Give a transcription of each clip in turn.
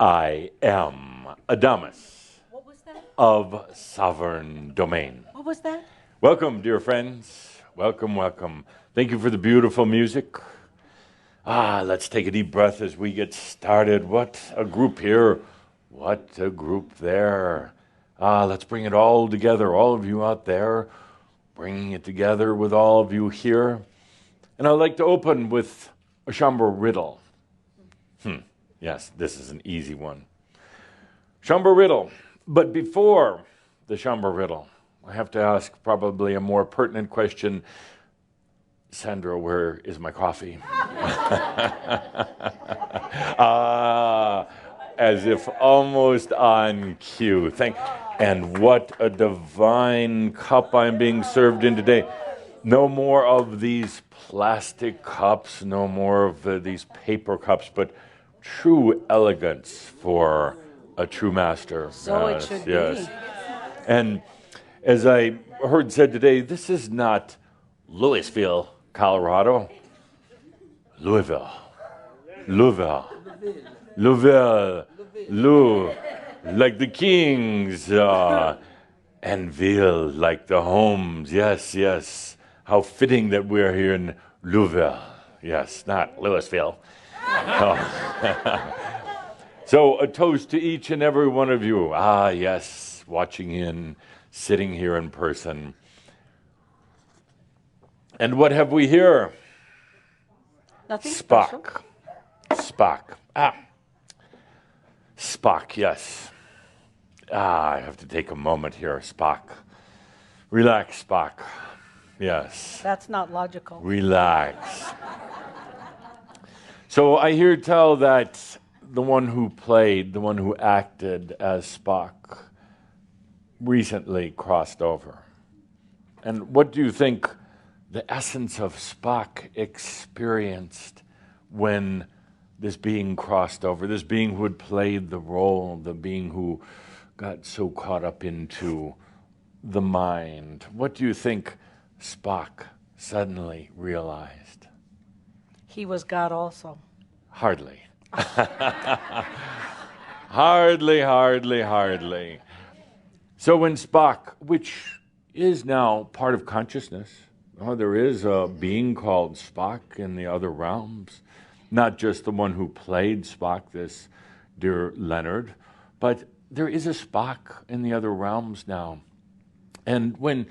I am Adamus of Sovereign Domain. What was that? Welcome, dear friends. Welcome, welcome. Thank you for the beautiful music. Let's take a deep breath as we get started. What a group here. What a group there. Let's bring it all together, all of you out there, bringing it together with all of you here. And I'd like to open with a chamber riddle. Yes, this is an easy one. Chamber riddle. But before the chamber riddle, I have to ask probably a more pertinent question. Sandra, where is my coffee? As if almost on cue. And what a divine cup I'm being served in today. No more of these plastic cups, no more of these paper cups, but true elegance for a true master. So it should be. And as I heard said today, this is not Louisville, Colorado? Louisville. Louisville. Louisville. Lou. Like the kings. And Ville, like the homes. Yes, yes. How fitting that we're here in Louisville. Yes, not Louisville. Oh. So a toast to each and every one of you. Ah, yes, watching in, sitting here in person. And what have we here? Nothing Spock. special. Spock. Ah. Spock, yes. Ah, I have to take a moment here, Spock. Relax, Spock. Yes. That's not logical. Relax. So I hear tell that the one who acted as Spock recently crossed over. And what do you think the essence of Spock experienced when this being crossed over, this being who had played the role, the being who got so caught up into the mind? What do you think Spock suddenly realized? He was God also. Hardly. Hardly. So when Spock, which is now part of consciousness, there is a being called Spock in the other realms, not just the one who played Spock, this dear Leonard, but there is a Spock in the other realms now. And when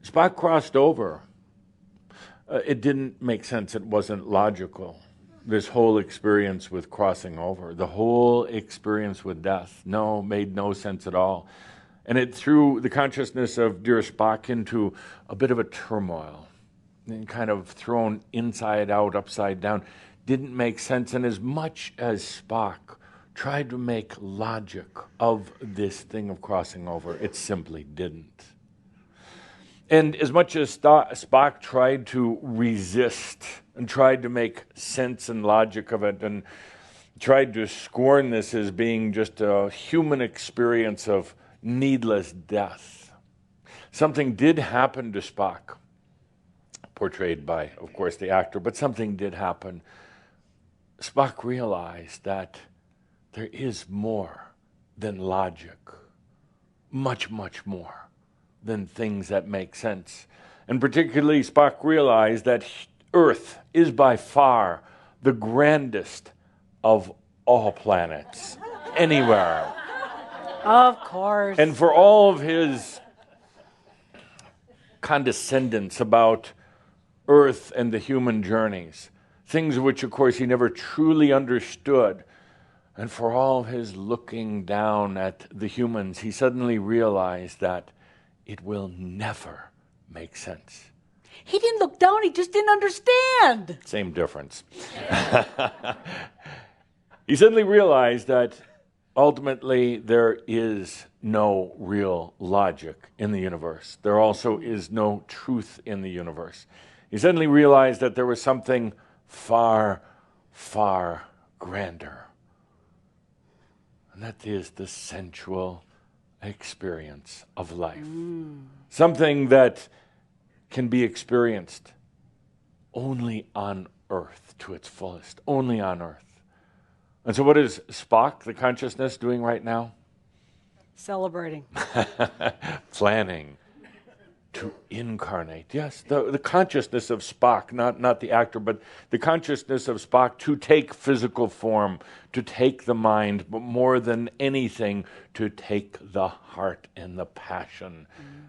Spock crossed over, it didn't make sense. It wasn't logical. This whole experience with crossing over, the whole experience with death, made no sense at all. And it threw the consciousness of dear Spock into a bit of a turmoil, and kind of thrown inside out, upside down. Didn't make sense. And as much as Spock tried to make logic of this thing of crossing over, it simply didn't. And as much as Spock tried to resist and tried to make sense and logic of it and tried to scorn this as being just a human experience of needless death, something did happen to Spock, portrayed by, of course, the actor, but something did happen. Spock realized that there is more than logic, much, much more than things that make sense. And particularly, Spock realized that Earth is by far the grandest of all planets, anywhere. Of course. And for all of his condescendence about Earth and the human journeys, things which, of course, he never truly understood, and for all of his looking down at the humans, he suddenly realized that it will never make sense. He didn't look down, he just didn't understand. Same difference. He suddenly realized that ultimately there is no real logic in the universe. There also is no truth in the universe. He suddenly realized that there was something far, far grander. And that is the sensual experience of life. Something that can be experienced only on Earth to its fullest, only on Earth. And so what is Spock, the consciousness, doing right now? Celebrating. Planning to incarnate. Yes, the consciousness of Spock, not the actor, but the consciousness of Spock to take physical form, to take the mind, but more than anything, to take the heart and the passion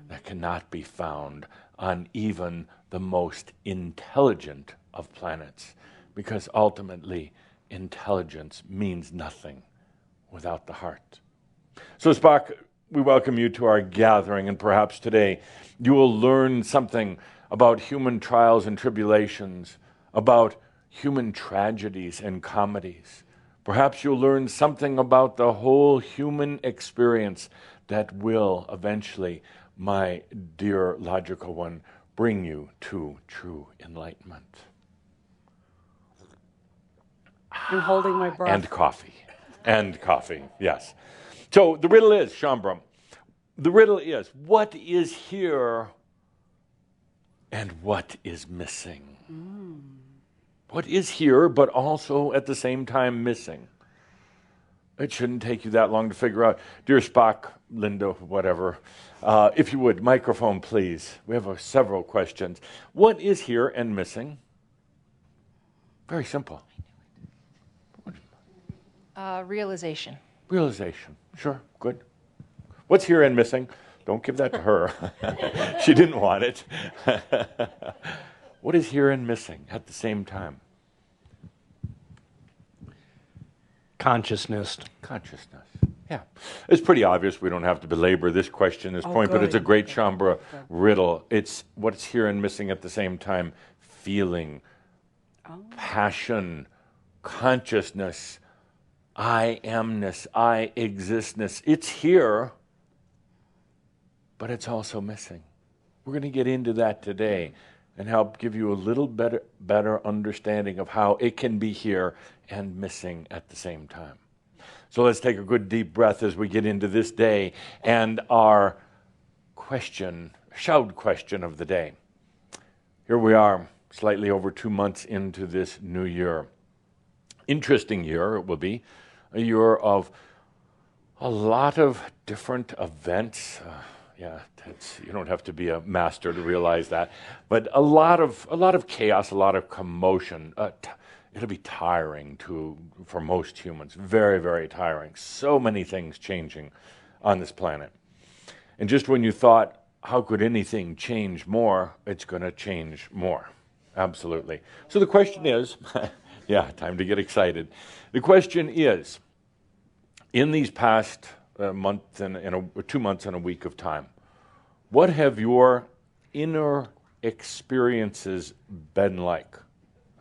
that cannot be found on even the most intelligent of planets. Because ultimately, intelligence means nothing without the heart. So Spock, we welcome you to our gathering, and perhaps today you will learn something about human trials and tribulations, about human tragedies and comedies. Perhaps you'll learn something about the whole human experience that will eventually, my dear logical one, bring you to true enlightenment. I'm holding my breath. And coffee, yes. So the riddle is, Shambram, the riddle is, what is here and what is missing. What is here, but also at the same time missing. It shouldn't take you that long to figure out. Dear Spock, Linda, whatever, if you would, microphone, please. We have several questions. What is here and missing? Very simple. Realization. Realization. Sure, good. What's here and missing? Don't give that to her. She didn't want it. What is here and missing at the same time? Consciousness. Consciousness. Yeah. It's pretty obvious. We don't have to belabor this question, this point, but it's a great Chambra riddle. It's what's here and missing at the same time. Feeling, passion, consciousness, I amness, I existness. It's here, but it's also missing. We're going to get into that today and help give you a little better understanding of how it can be here and missing at the same time. So let's take a good deep breath as we get into this day and our question, Showed question of the day. Here we are, slightly over 2 months into this new year. Interesting year it will be, a year of a lot of different events. You don't have to be a master to realize that, but a lot of chaos, a lot of commotion. It'll be tiring for most humans. Very, very tiring. So many things changing on this planet. And just when you thought, how could anything change more? It's going to change more. Absolutely. So the question is, time to get excited. The question is, in these past month and 2 months and a week of time, what have your inner experiences been like?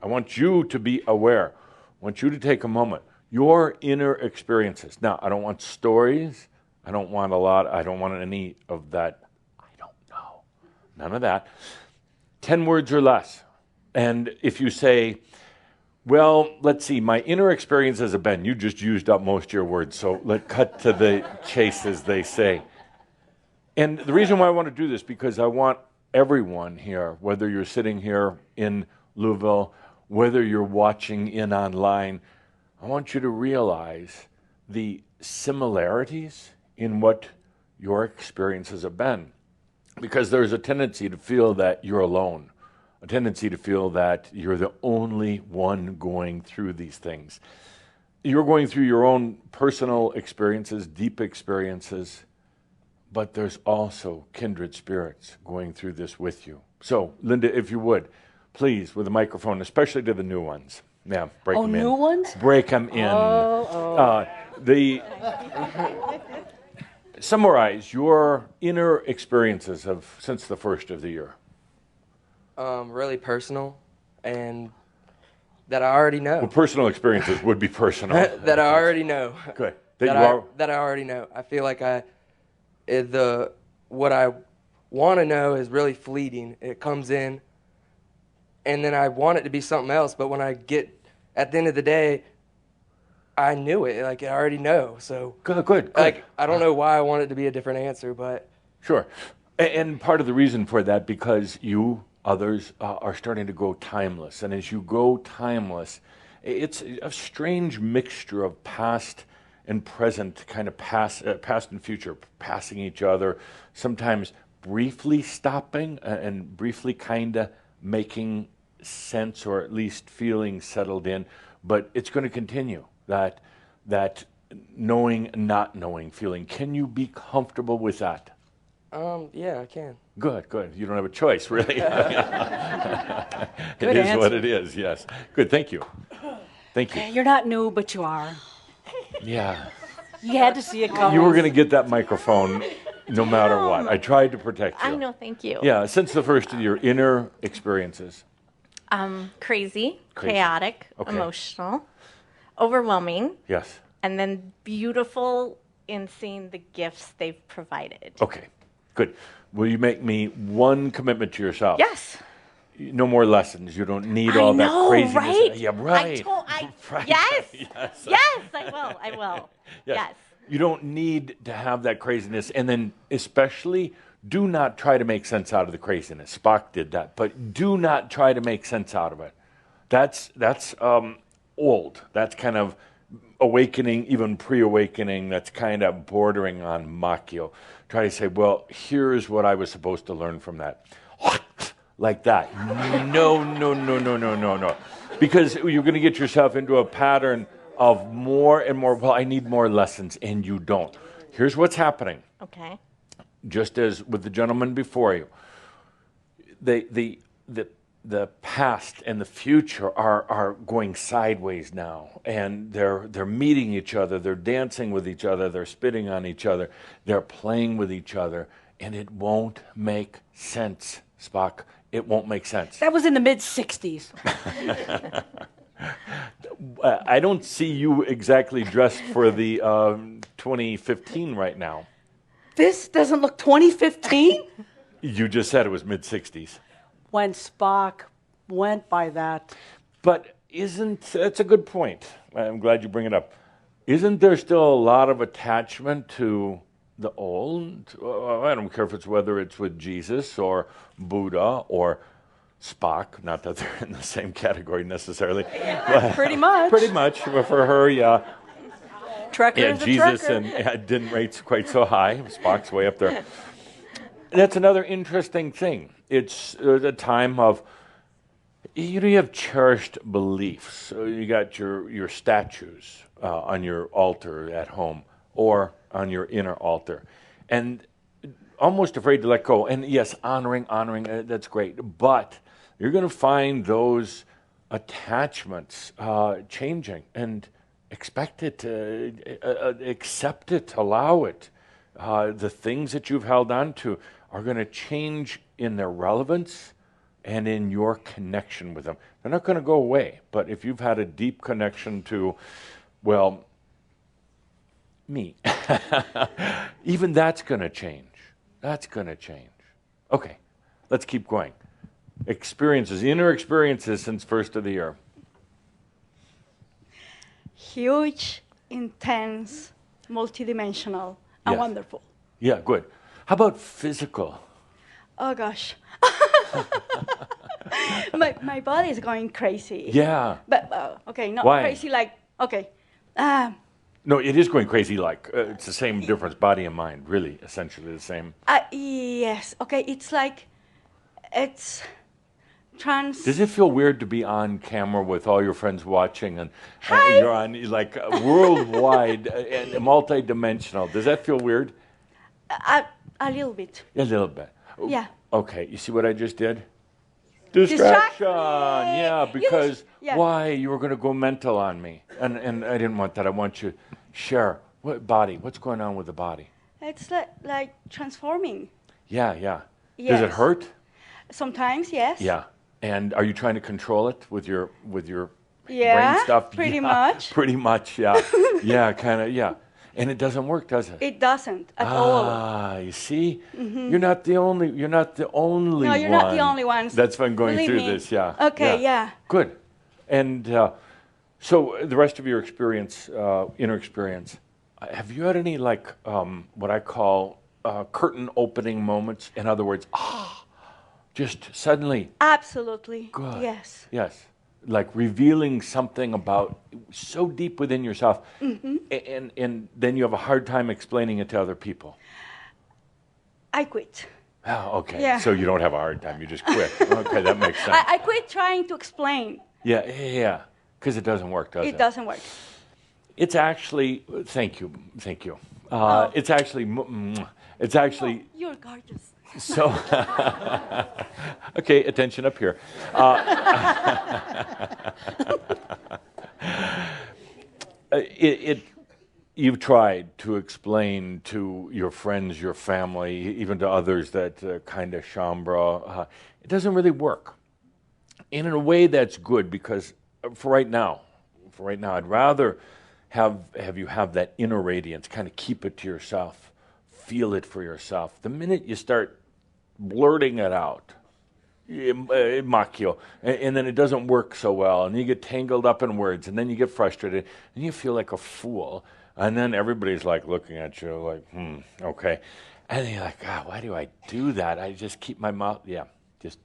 I want you to be aware. I want you to take a moment. Your inner experiences. Now, I don't want stories. I don't want a lot. I don't want any of that. I don't know. None of that. 10 words or less. And if you say, well, let's see, my inner experiences have been, you just used up most of your words, so let's cut to the chase, as they say. And the reason why I want to do this, because I want everyone here, whether you're sitting here in Louisville, whether you're watching in online, I want you to realize the similarities in what your experiences have been. Because there's a tendency to feel that you're alone, a tendency to feel that you're the only one going through these things. You're going through your own personal experiences, deep experiences, but there's also kindred spirits going through this with you. So, Linda, if you would, please, with a microphone, especially to the new ones. Yeah, break them in. Oh, new ones? Break them in. Summarize your inner experiences since the first of the year. Really personal, and that I already know. Well, personal experiences would be personal. That I already know. Good. That I already know. I feel like what I want to know is really fleeting. It comes in, and then I want it to be something else. But when I get at the end of the day, I knew it. Like I already know. So good. Like I don't know why I want it to be a different answer, but sure. And part of the reason for that, because others are starting to go timeless, and as you go timeless, it's a strange mixture of past and present, kind of past and future, passing each other, sometimes briefly stopping and briefly kind of making sense, or at least feeling settled in, but it's going to continue, that knowing, not knowing feeling. Can you be comfortable with that? Yeah, I can. Good. You don't have a choice, really. Good It is answer. what it is, yes. Good, thank you. You're not new, but you are. Yeah. You had to see it coming. You were going to get that microphone no matter what. I tried to protect you. I know, thank you. Yeah, since the first of your inner experiences. Crazy, Crazy. chaotic, Okay. emotional, overwhelming, Yes. and then beautiful in seeing the gifts they've provided. Okay, good. Will you make me one commitment to yourself? Yes. No more lessons. You don't need all that craziness. Right? Yeah, right. Right. Yes. Yes. Yes, I will. Yes. Yes. You don't need to have that craziness. And then especially do not try to make sense out of the craziness. Spock did that, but do not try to make sense out of it. That's old. That's kind of awakening, even pre-awakening. That's kind of bordering on Machio. Try to say, well, here's what I was supposed to learn from that. Like that. No. Because you're going to get yourself into a pattern of more and more, well, I need more lessons, and you don't. Here's what's happening. Okay. Just as with the gentleman before you, the past and the future are going sideways now, and they're meeting each other, they're dancing with each other, they're spitting on each other, they're playing with each other, and it won't make sense, Spock. It won't make sense. That was in the mid-'60s. I don't see you exactly dressed for the 2015 right now. This doesn't look 2015? You just said it was mid-'60s. When Spock went by that. But that's a good point. I'm glad you bring it up. Isn't there still a lot of attachment to the old? I don't care whether it's with Jesus or Buddha or Spock, not that they're in the same category necessarily. Pretty much. Pretty much. For her, yeah. Trekker Yeah, is a Jesus trekker. didn't rate quite so high. Spock's way up there. That's another interesting thing. It's a time of, you have cherished beliefs. So you got your statues on your altar at home or on your inner altar. And almost afraid to let go. And yes, honoring, that's great. But you're going to find those attachments changing, and expect it, accept it, allow it. The things that you've held on to are going to change in their relevance and in your connection with them. They're not going to go away, but if you've had a deep connection to, well, me, even that's going to change. That's going to change. Okay, let's keep going. Experiences, inner experiences since first of the year. Huge, intense, multidimensional, and Yes. wonderful. Yeah, good. How about physical? Oh gosh. my body is going crazy. Yeah. But okay, not Why? crazy like okay. No, it is going crazy like. It's the same difference, body and mind, really, essentially the same. Yes. Okay, it's like it's Does it feel weird to be on camera with all your friends watching and Hi. you're on like worldwide and multi-dimensional? Does that feel weird? a little bit. A little bit. Yeah. Okay, you see what I just did? Distraction. Yeah, because yeah. why? You were going to go mental on me. And I didn't want that. I want you to share. What body? What's going on with the body? It's like transforming. Yeah. Does it Yes. hurt? Sometimes, yes. Yeah. And are you trying to control it with your Yeah, brain stuff? pretty Yeah, much. Pretty much, yeah. Yeah, kind of, yeah. And it doesn't work, does it? It doesn't at all. Ah, you see? You're not the only No, you're not the only ones. that's been going Believe through me. this, yeah. Okay, yeah. Good. And so the rest of your experience, inner experience, have you had any like what I call curtain opening moments? In other words, just suddenly. Absolutely. Good. Yes. Yes. Like revealing something about so deep within yourself, and then you have a hard time explaining it to other people. I quit. Oh, okay. Yeah. So you don't have a hard time, you just quit. Okay, that makes sense. I quit trying to explain. Yeah. Because it doesn't work, does it? It doesn't work. It's actually, thank you. It's actually, You're gorgeous. so, okay, attention up here. You've tried to explain to your friends, your family, even to others that kind of chambra, it doesn't really work. And in a way that's good because for right now, I'd rather have you have that inner radiance, kind of keep it to yourself, feel it for yourself. The minute you start blurting it out, it mock you, and then it doesn't work so well, and you get tangled up in words, and then you get frustrated, and you feel like a fool, and then everybody's like looking at you like, okay. And you're like, God, why do I do that? I just keep my mouth, just.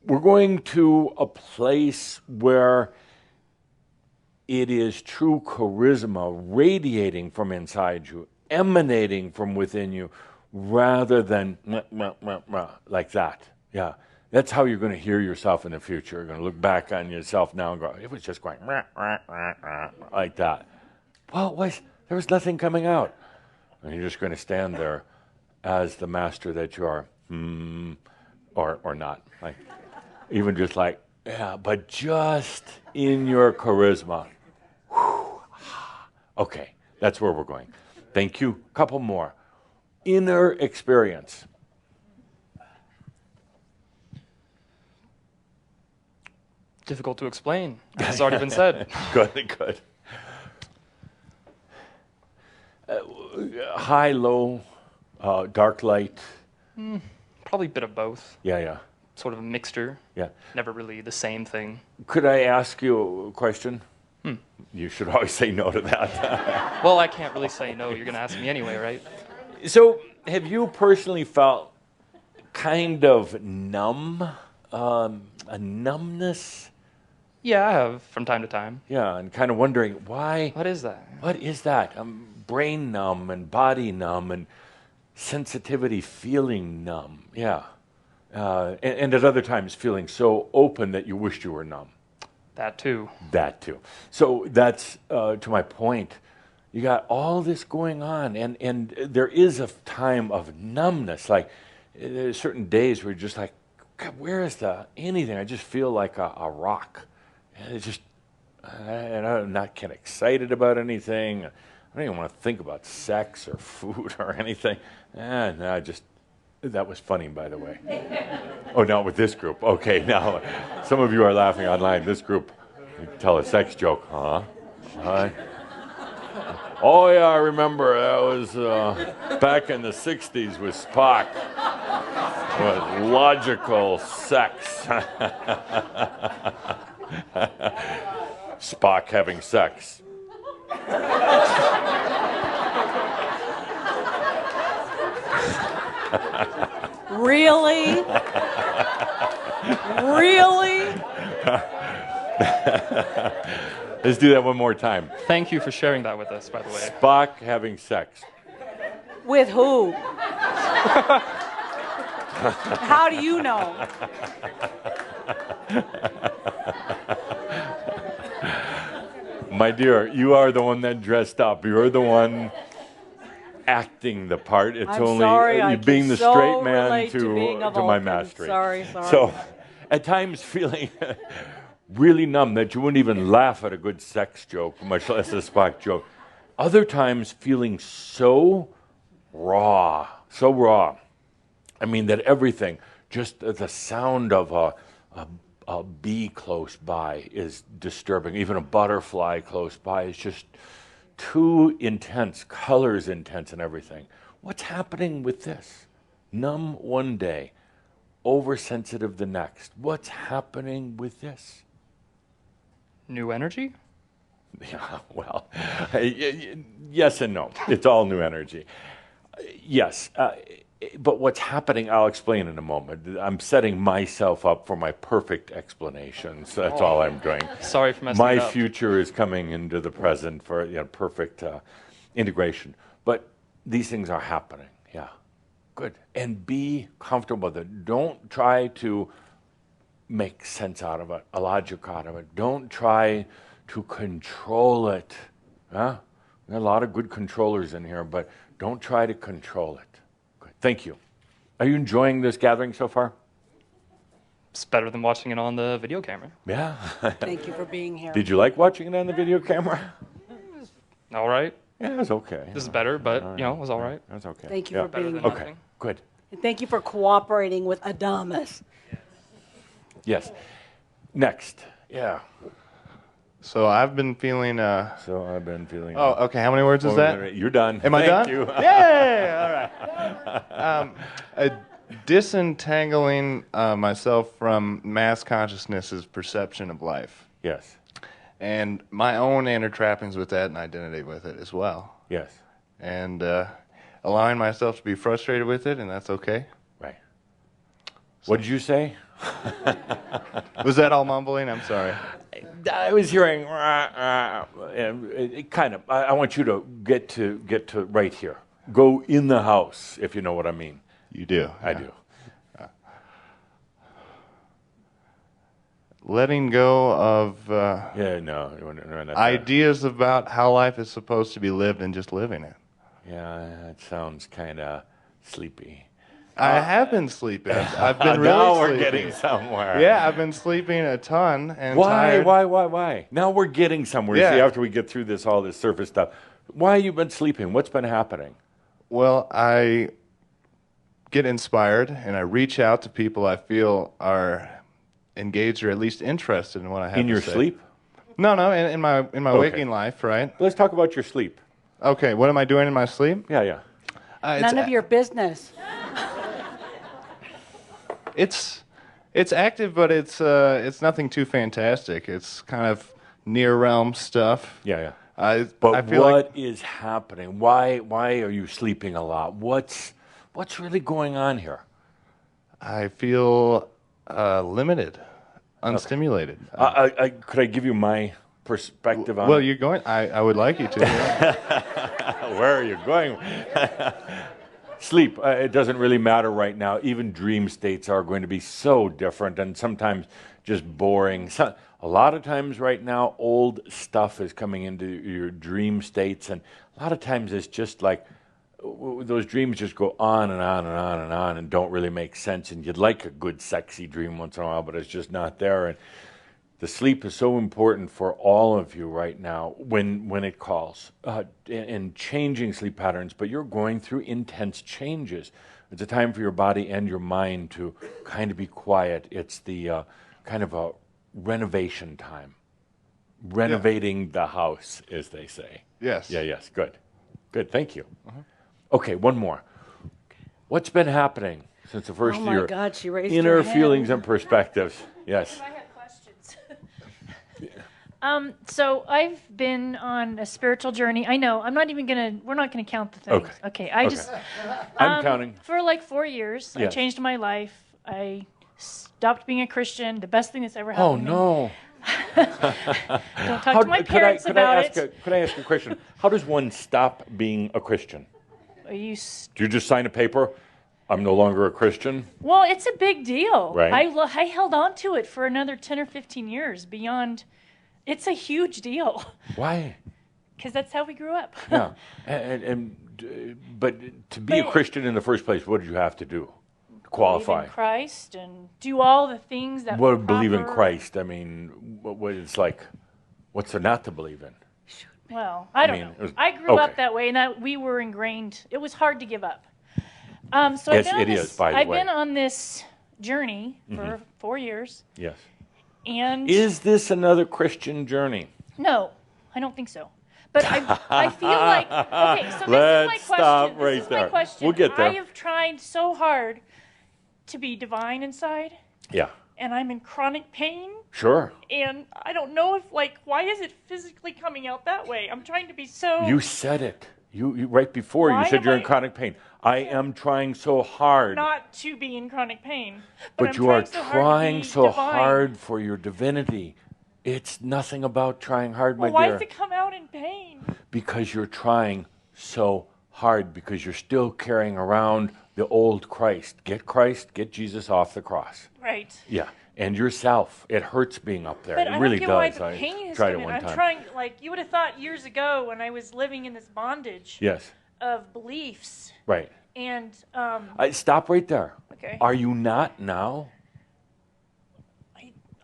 We're going to a place where it is true charisma radiating from inside you, emanating from within you, rather than like that. Yeah. That's how you're going to hear yourself in the future. You're going to look back on yourself now and go, it was just going like that. Well, there was nothing coming out. And you're just going to stand there as the master that you are, or not. Like, even just like, yeah, but just in your charisma. Okay, that's where we're going. Thank you. Couple more. Inner experience. Difficult to explain, as has already been said. Good. High, low, dark, light. Probably a bit of both. Yeah. Sort of a mixture. Yeah. Never really the same thing. Could I ask you a question? You should always say no to that. Well, I can't really say no. You're going to ask me anyway, right? So, have you personally felt kind of numb? A numbness? Yeah, I have from time to time. Yeah, and kind of wondering why. What is that? What is that? Brain numb and body numb and sensitivity feeling numb. Yeah. And at other times feeling so open that you wished you were numb. That too. So that's to my point. You got all this going on, and there is a time of numbness. Like there's certain days where you're just like, God, where is anything? I just feel like a rock. And it's just, and I'm not getting excited about anything. I don't even want to think about sex or food or anything. And that was funny, by the way. Oh, not with this group. Okay, now some of you are laughing online. This group, you tell a sex joke, huh? Oh yeah, I remember that was back in the '60s with Spock. With logical sex. Spock having sex. Really? Really? Let's do that one more time. Thank you for sharing that with us, by the way. Spock having sex. With who? How do you know? My dear, you are the one that dressed up. You're the one acting the part. It's I'm only sorry, you I being can the so straight man relate to being a to my Vulcan. mastery. Sorry. So, at times feeling really numb that you wouldn't even laugh at a good sex joke, much less a Spock joke. Other times feeling so raw. I mean that everything, just the sound of a bee close by is disturbing. Even a butterfly close by is just too intense. Colors intense and everything. What's happening with this? Numb one day, oversensitive the next. What's happening with this? New energy? Yeah, well, yes and no. It's all new energy. Yes, but what's happening, I'll explain in a moment. I'm setting myself up for my perfect explanations. That's all I'm doing. Sorry for messing My it up. future is coming into the present for perfect integration. But these things are happening, yeah. Good. And be comfortable with it. Don't try to make sense out of it, a logic out of it. Don't try to control it. Huh? There are a lot of good controllers in here, but don't try to control it. Good. Thank you. Are you enjoying this gathering so far? It's better than watching it on the video camera. Yeah. Thank you for being here. Did you like watching it on the video camera? All right. Yeah, it was okay. This is better, but, it was all right. That's okay. Thank you Yeah. for Better being than here. Okay, nothing. good. And thank you for cooperating with Adamus. Yes. Next. Yeah. So I've been feeling. So I've been feeling. Oh, okay. How many words is that? You're done. Am I Thank done? you. Yeah. All right. Disentangling myself from mass consciousness's perception of life, Yes. and my own inner trappings with that and identity with it as well. Yes. And allowing myself to be frustrated with it, and that's okay. Right. What did you say? Was that all mumbling? I'm sorry. I was hearing, and it kind of. I want you to get to right here. Go in the house, if you know what I mean. You do. I do. Letting go of Not ideas about how life is supposed to be lived and just living it. Yeah, that sounds kind of sleepy. I have been sleeping. I've been really now we're sleepy. getting somewhere. Yeah, I've been sleeping a ton and Why? tired. Why? Now we're getting somewhere. Yeah. See, after we get through all this surface stuff, why have you been sleeping? What's been happening? Well, I get inspired and I reach out to people I feel are engaged or at least interested in what I have In to your say. sleep? No, in my Okay. waking life, right? Let's talk about your sleep. Okay, what am I doing in my sleep? Yeah. None of your business. It's active, but it's nothing too fantastic. It's kind of near realm stuff. Yeah. I But feel what like is happening? Why are you sleeping a lot? What's really going on here? I feel limited, unstimulated. Could I give you my perspective on Well, it? you're going. I would like you to. Where are you going? Sleep. It doesn't really matter right now. Even dream states are going to be so different and sometimes just boring. A lot of times right now, old stuff is coming into your dream states, and a lot of times it's just like those dreams just go on and on and on and on and don't really make sense. And you'd like a good, sexy dream once in a while, but it's just not there. And the sleep is so important for all of you right now when it calls and changing sleep patterns, but you're going through intense changes. It's a time for your body and your mind to kind of be quiet. It's the kind of a renovation time. Renovating the house, as they say. Yes. Yes, good. Thank you. Okay, one more. What's been happening since the first Oh my year? God, she raised Inner her hand. feelings and perspectives. Yes. I have questions. So I've been on a spiritual journey. I know, we're not gonna count the things. Okay, I'm counting. For like 4 years, I Yes. changed my life. I stopped being a Christian, the best thing that's ever Oh, happened to me. no. Don't talk to my parents about it. Could I ask a question? How does one stop being a Christian? Are you Do you just sign a paper? I'm no longer a Christian? Well, it's a big deal. Right. I held on to it for another 10 or 15 years beyond. It's a huge deal Why? because that's how we grew up. Yeah. But to be a But- Christian in the first place, what did you have to do to Believe qualify? in Christ and do all the things that What believe in proper- Christ? I mean, what it's like, what's there not to believe in? Well, I don't mean, know. it was- I grew okay. up that way, and we were ingrained. It was hard to give up. So Yes, I've been on it this, is, by the I've way. been on this journey for 4 years, Yes. and Is this another Christian journey? no, I don't think so. But I feel like okay. So this Let's is my stop question. right This is my there. question. We'll get there. I have tried so hard to be divine inside, Yeah. and I'm in chronic pain. Sure. And I don't know if, why is it physically coming out that way? I'm trying to be so... You said it. You right before Why you said am you're in I- chronic pain. I am trying so hard. not to be in chronic pain. But I'm you are so hard to trying be so divine. hard for your divinity. It's nothing about trying hard, my Well, why dear. does it come out in pain? Because you're trying so hard, because you're still carrying around the old Christ. Get Jesus off the cross. Right. Yeah. And yourself. It hurts being up there. But It I really don't get why does. the I pain is tried it coming. one I'm time. trying, you would have thought years ago when I was living in this bondage Yes. of beliefs. Right. And, Stop right there. Okay. Are you not now?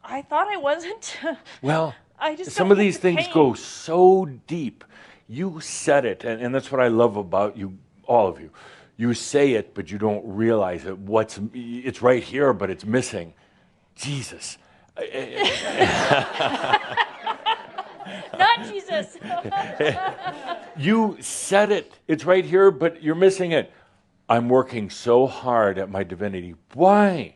I thought I wasn't. Well, I just some don't of get these the things pain. go so deep. You said it, and that's what I love about you, all of you. You say it, but you don't realize it. It's right here, but it's missing. Jesus. Not Jesus. You said it. It's right here, but you're missing it. I'm working so hard at my divinity. Why?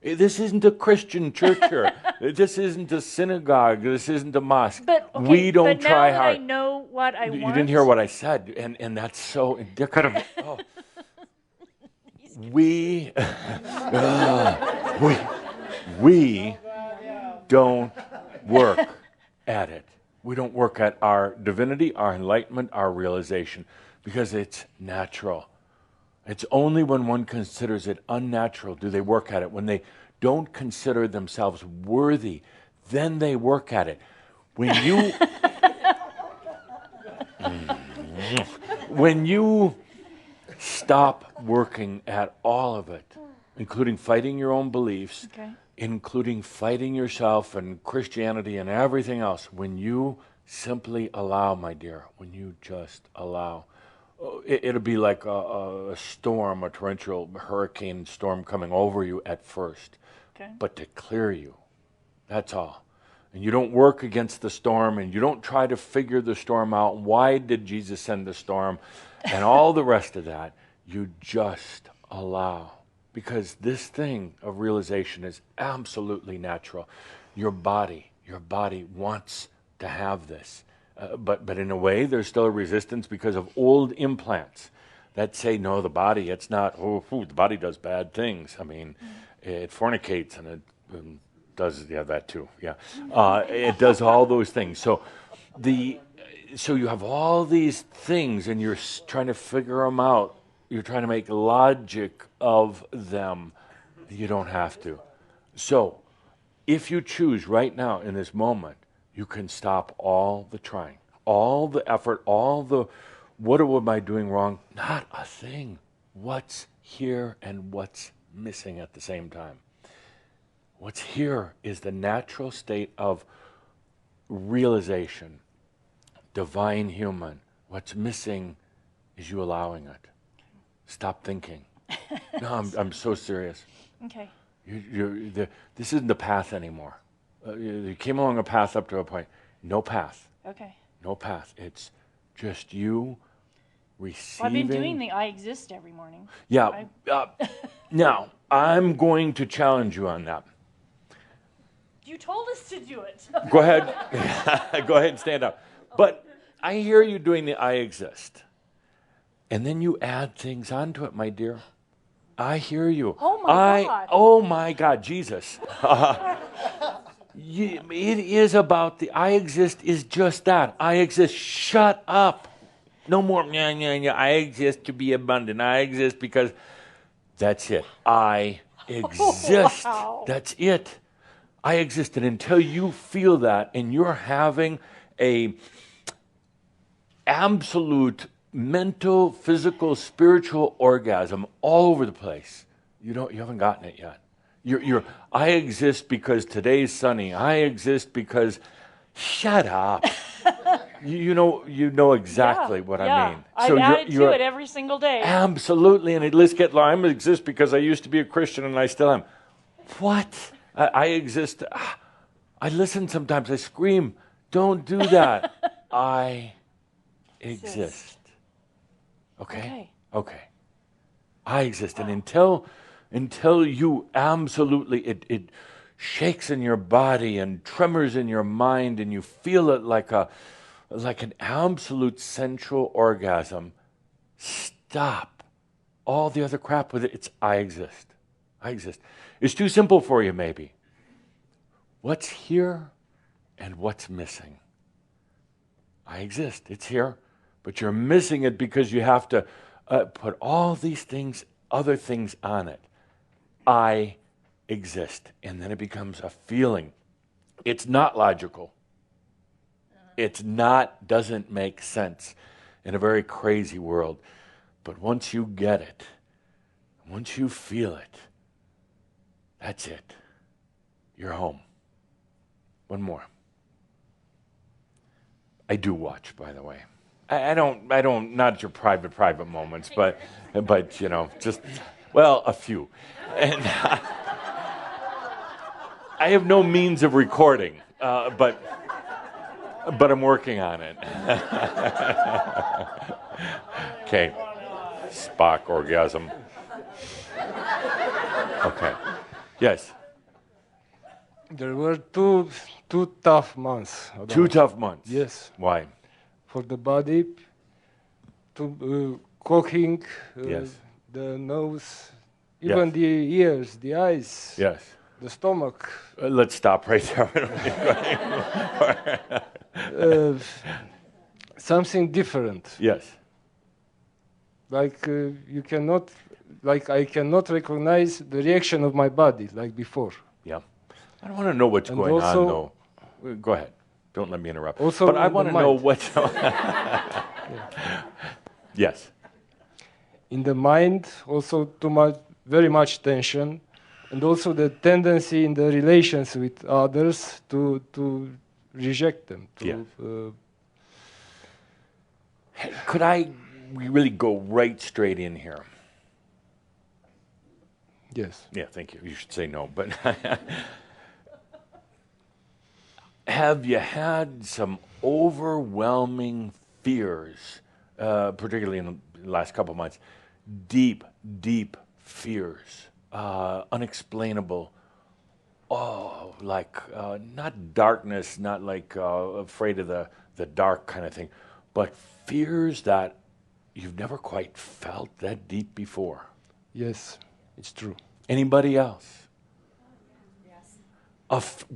This isn't a Christian church here. This isn't a synagogue. This isn't a mosque. But okay, we don't but try now hard. that I know what I You want. didn't hear what I said, and that's so indicative. Oh. We don't work at it. We don't work at our divinity, our enlightenment, our realization, because it's natural. It's only when one considers it unnatural do they work at it. When they don't consider themselves worthy, then they work at it. When you stop working at all of it, including fighting your own beliefs, including fighting yourself and Christianity and everything else, when you simply allow, my dear, when you just allow, it'll be like a storm, a torrential hurricane storm coming over you at first, but to clear you, that's all. And you don't work against the storm, and you don't try to figure the storm out. Why did Jesus send the storm? And all the rest of that, you just allow. Because this thing of realization is absolutely natural. Your body wants to have this. But in a way, there's still a resistance because of old implants that say, no, the body, it's not, the body does bad things. I mean, it fornicates and it does, that too, it does all those things. So you have all these things and you're trying to figure them out. You're trying to make logic of them. You don't have to. So if you choose right now in this moment, you can stop all the trying, all the effort, all the, what am I doing wrong? Not a thing. What's here and what's missing at the same time? What's here is the natural state of realization, divine human. What's missing is you allowing it. Stop thinking. No, I'm so serious. Okay. This isn't the path anymore. You came along a path up to a point. No path. Okay. No path. It's just you receiving. Well, I've been doing the I exist every morning. Yeah. Now, I'm going to challenge you on that. You told us to do it. Go ahead. Go ahead and stand up. But I hear you doing the I exist. And then you add things onto it, my dear. I hear you. Oh, my God. Oh, my God, Jesus. It is about the I exist is just that. I exist. Shut up. No more, I exist to be abundant. I exist because that's it. I exist. Wow. That's it. I exist. And until you feel that and you're having a absolute mental, physical, spiritual orgasm all over the place, you haven't gotten it yet. I exist because today's sunny. I exist because, shut up. you know exactly what I mean. I've added to it every single day. Absolutely, and let's get. I exist because I used to be a Christian and I still am. What? I exist. I listen sometimes. I scream. Don't do that. I exist. Okay. I exist, and until you absolutely it shakes in your body and tremors in your mind, and you feel it like an absolute central orgasm. Stop all the other crap with it. It's I exist. I exist. It's too simple for you, maybe. What's here and what's missing? I exist. It's here, but you're missing it because you have to put all these things, other things on it. I exist. And then it becomes a feeling. It's not logical. Doesn't make sense in a very crazy world. But once you get it, once you feel it, that's it. You're home. One more. I do watch, by the way. I don't, not your private moments, but just, a few. And I have no means of recording, but I'm working on it. Okay. Spock orgasm. Okay. Yes. There were two tough months. 2 tough months. Yes. Why? For the body, coughing, Yes. the nose, even the ears, the eyes, Yes. the stomach. Let's stop right there. Something different. Yes. Like you cannot, like I cannot recognize the reaction of my body like before. Yeah. I don't want to know what's And going on, also- though. Go ahead. Don't let me interrupt. Also but I in the want to know mind. what's... Yes. In the mind, also very much tension, and also the tendency in the relations with others to reject them. Yeah. Could we really go right straight in here? Yes. Yeah, thank you. You should say no, but have you had some overwhelming fears, particularly in the last couple of months? Deep, deep fears, unexplainable. Oh, like not darkness, not like afraid of the dark kind of thing, but fears that you've never quite felt that deep before. Yes, it's true. Anybody else? Yes.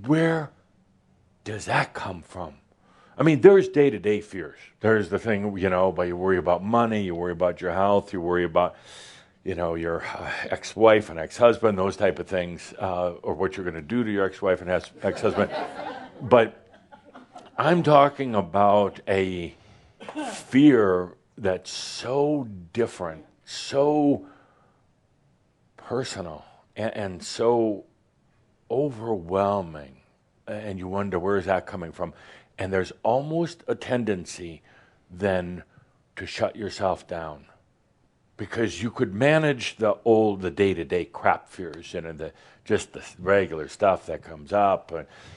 Where does that come from? I mean, there's day-to-day fears. There's the thing, but you worry about money, you worry about your health, you worry about, your ex-wife and ex-husband, those type of things, or what you're going to do to your ex-wife and ex-husband. But I'm talking about a fear that's so different, so personal, and so overwhelming, and you wonder, where is that coming from? And there's almost a tendency then to shut yourself down, because you could manage the day-to-day crap fears, just the regular stuff that comes up,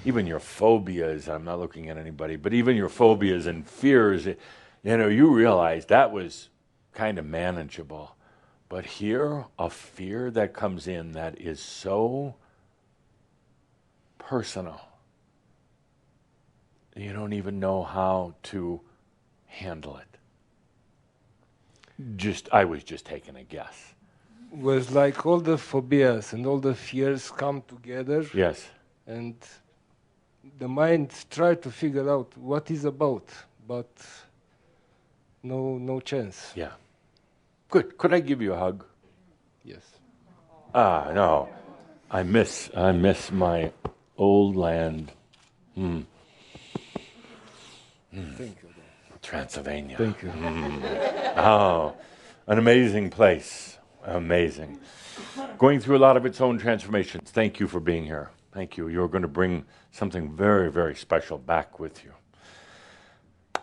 even your phobias. I'm not looking at anybody, but even your phobias and fears, you realize that was kind of manageable. But here, a fear that comes in that is so personal, you don't even know how to handle it. I was just taking a guess. Was like all the phobias and all the fears come together. Yes. And the mind tried to figure out what is about, but no chance. Yeah. Good. Could I give you a hug? Yes. No. I miss my old land. Thank you. Transylvania. Thank you. Oh, an amazing place. Amazing. Going through a lot of its own transformations. Thank you for being here. Thank you. You're going to bring something very, very special back with you.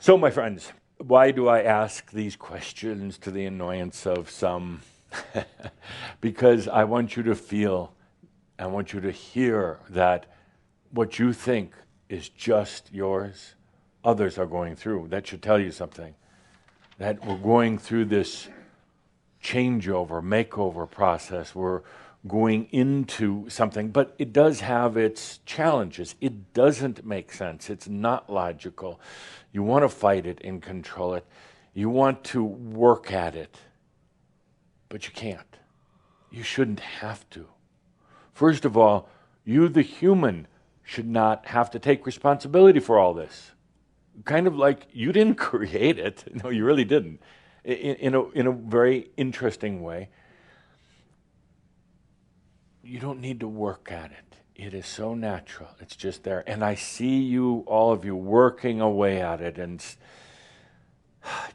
So, my friends, why do I ask these questions to the annoyance of some? Because I want you to feel, I want you to hear that what you think is just yours, others are going through. That should tell you something. That we're going through this changeover, makeover process. We're going into something, but it does have its challenges. It doesn't make sense. It's not logical. You want to fight it and control it. You want to work at it, but you can't. You shouldn't have to. First of all, you, the human, should not have to take responsibility for all this. Kind of like you didn't create it. No, you really didn't. In a very interesting way. You don't need to work at it. It is so natural. It's just there. And I see you, all of you, working away at it. And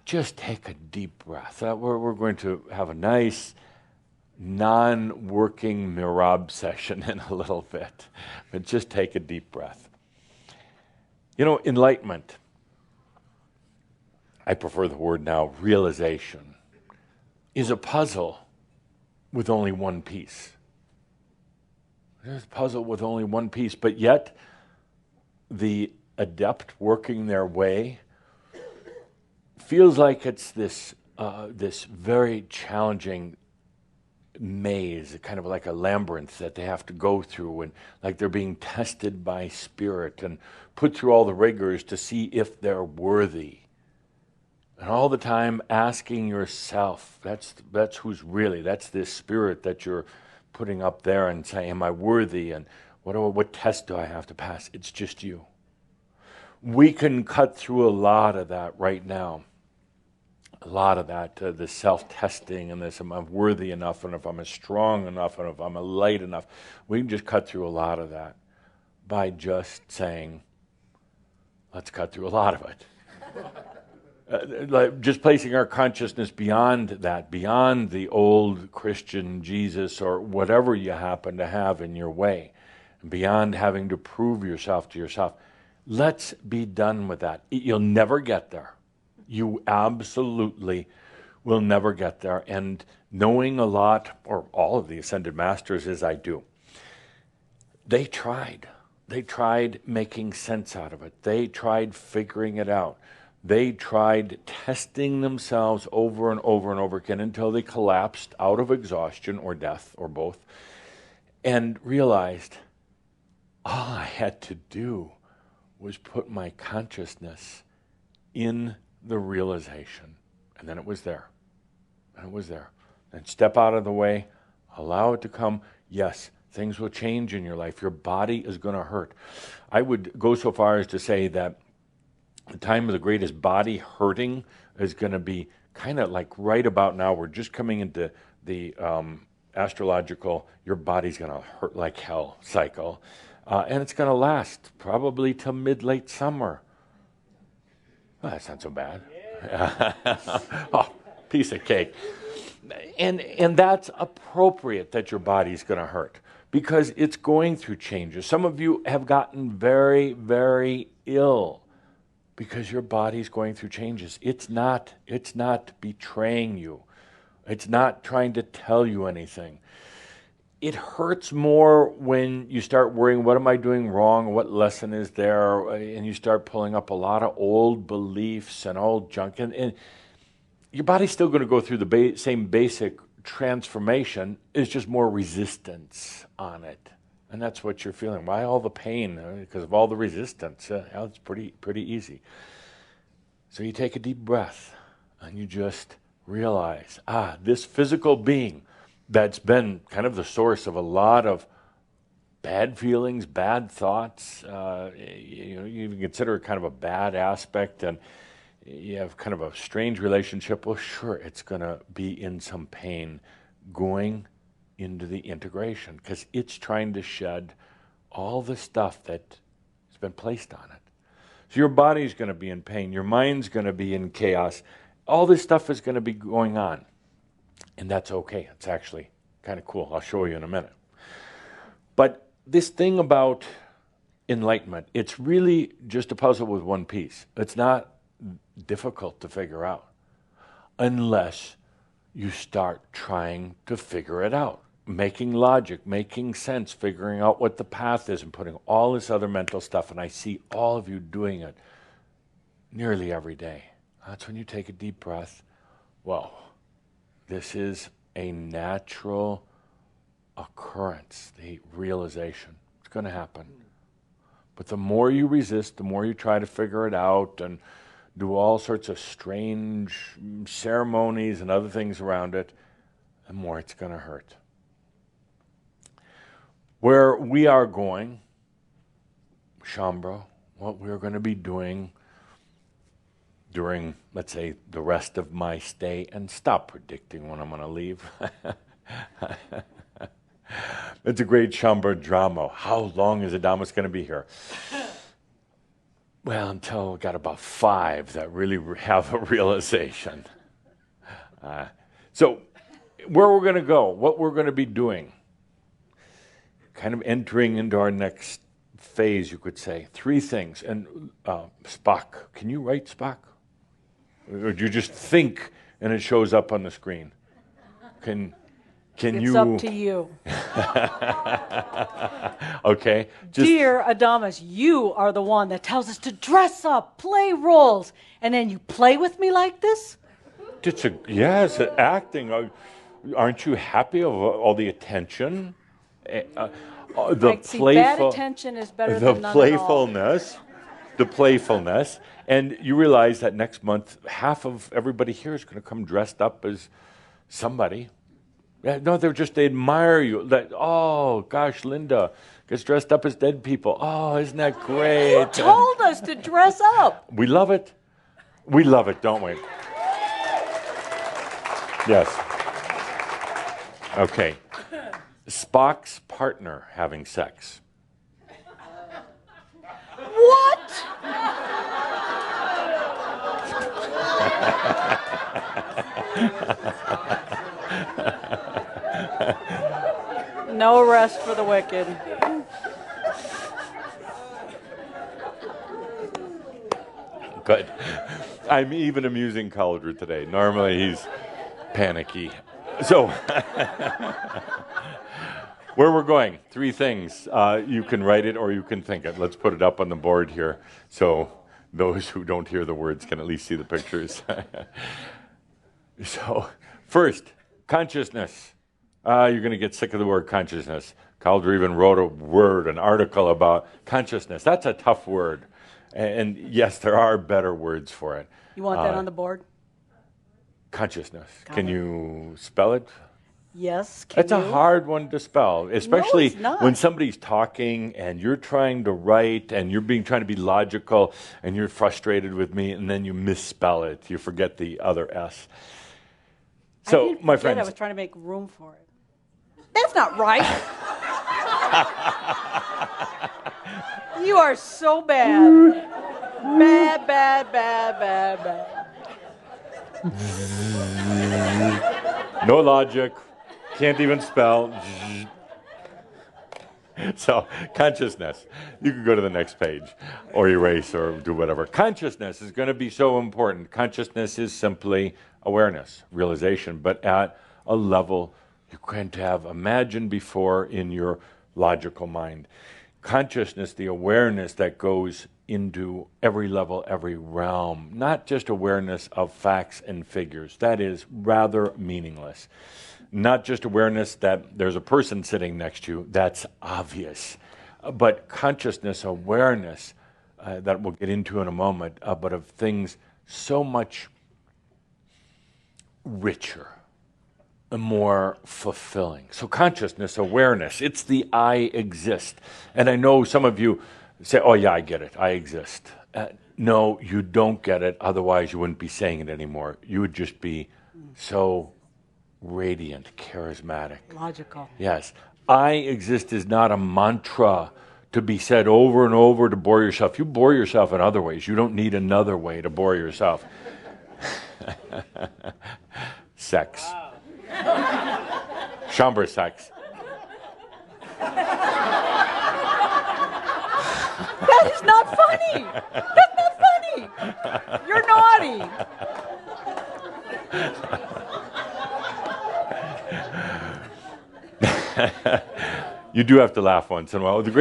just take a deep breath. We're going to have a nice non-working mirab session in a little bit. But just take a deep breath. Enlightenment. I prefer the word now, realization, is a puzzle with only one piece. There's a puzzle with only one piece, but yet the adept working their way feels like it's this very challenging maze, kind of like a labyrinth that they have to go through, and like they're being tested by spirit and put through all the rigors to see if they're worthy. And all the time asking yourself, that's who's really, that's this spirit that you're putting up there and saying, am I worthy? And what test do I have to pass? It's just you. We can cut through a lot of that right now. A lot of that, the self-testing and this, am I worthy enough, and if I'm strong enough, and if I'm light enough. We can just cut through a lot of that by just saying, let's cut through a lot of it. Like just placing our consciousness beyond that, beyond the old Christian Jesus or whatever you happen to have in your way, beyond having to prove yourself to yourself. Let's be done with that. You'll never get there. You absolutely will never get there. And knowing a lot, or all of the Ascended Masters as I do, they tried. They tried making sense out of it. They tried figuring it out. They tried testing themselves over and over and over again until they collapsed out of exhaustion or death or both, and realized all I had to do was put my consciousness in the realization, and then it was there. And it was there. And step out of the way, allow it to come. Yes, things will change in your life. Your body is going to hurt. I would go so far as to say that the time of the greatest body hurting is going to be kind of like right about now. We're just coming into the astrological, your body's going to hurt like hell cycle. And it's going to last probably till mid-late summer. Well, that's not so bad. Oh, piece of cake. And that's appropriate that your body's going to hurt because it's going through changes. Some of you have gotten very, very ill because your body's going through changes. It's not betraying you. It's not trying to tell you anything. It hurts more when you start worrying, what am I doing wrong? What lesson is there? And you start pulling up a lot of old beliefs and old junk. And your body's still going to go through the same basic transformation. It's just more resistance on it. And that's what you're feeling. Why all the pain? Because of all the resistance. It's pretty easy. So you take a deep breath and you just realize, this physical being that's been kind of the source of a lot of bad feelings, bad thoughts. You even consider it kind of a bad aspect, and you have kind of a strange relationship. Well, sure, it's going to be in some pain going into the integration because it's trying to shed all the stuff that has been placed on it. So your body's going to be in pain. Your mind's going to be in chaos. All this stuff is going to be going on. And that's okay. It's actually kind of cool. I'll show you in a minute. But this thing about enlightenment, it's really just a puzzle with one piece. It's not difficult to figure out unless you start trying to figure it out, making logic, making sense, figuring out what the path is and putting all this other mental stuff. And I see all of you doing it nearly every day. That's when you take a deep breath. Whoa. This is a natural occurrence, the realization. It's going to happen. But the more you resist, the more you try to figure it out and do all sorts of strange ceremonies and other things around it, the more it's going to hurt. Where we are going, Shambhala, what we're going to be doing during, let's say, the rest of my stay, and stop predicting when I'm going to leave. It's a great Shambhala drama. How long is Adamus going to be here? Well, until we got about 5 that really have a realization. So where we're going to go, what we're going to be doing, kind of entering into our next phase, you could say. 3 things. And Spock, can you write Spock? Or do you just think and it shows up on the screen? Can it's you? It's up to you. Okay. Dear Adamus, you are the one that tells us to dress up, play roles, and then you play with me like this? Yes, acting. aren't you happy of all the attention? The Like, see, bad attention is better than none at all. The playfulness, and you realize that next month, half of everybody here is going to come dressed up as somebody. Yeah, no, they admire you. That, oh, gosh, Linda gets dressed up as dead people. Oh, isn't that great? You told us to dress up. We love it. We love it, don't we? Yes. Okay. Spock's partner having sex. What? No rest for the wicked. Good. I'm even amusing Calder today. Normally he's panicky. So, where we're going, 3 things. You can write it or you can think it. Let's put it up on the board here so those who don't hear the words can at least see the pictures. So, first, consciousness. You're going to get sick of the word consciousness. Calder even wrote an article about consciousness. That's a tough word. And yes, there are better words for it. You want that on the board? Consciousness. Can you spell it? Yes. It's a hard one to spell, especially it's not. when somebody's talking and you're trying to write and you're trying to be logical and you're frustrated with me and then you misspell it. You forget the other S. So, my friends, I was trying to make room for it. That's not right. You are so bad. Bad, bad, bad, bad, bad. no logic, can't even spell. So, consciousness. You can go to the next page or erase or do whatever. Consciousness is going to be so important. Consciousness is simply awareness, realization, but at a level you can't have imagined before in your logical mind. Consciousness, the awareness that goes into every level, every realm, not just awareness of facts and figures. That is rather meaningless. Not just awareness that there's a person sitting next to you, that's obvious. But consciousness, awareness, that we'll get into in a moment, but of things so much richer and more fulfilling. So consciousness, awareness, it's the I exist. And I know some of you say, oh yeah, I get it, I exist. No, you don't get it, otherwise you wouldn't be saying it anymore. You would just be so radiant, charismatic. Logical. Yes. I exist is not a mantra to be said over and over to bore yourself. You bore yourself in other ways. You don't need another way to bore yourself. Sex. Wow. Chambre sex. That is not funny. That's not funny. You're naughty. You do have to laugh once in a while. The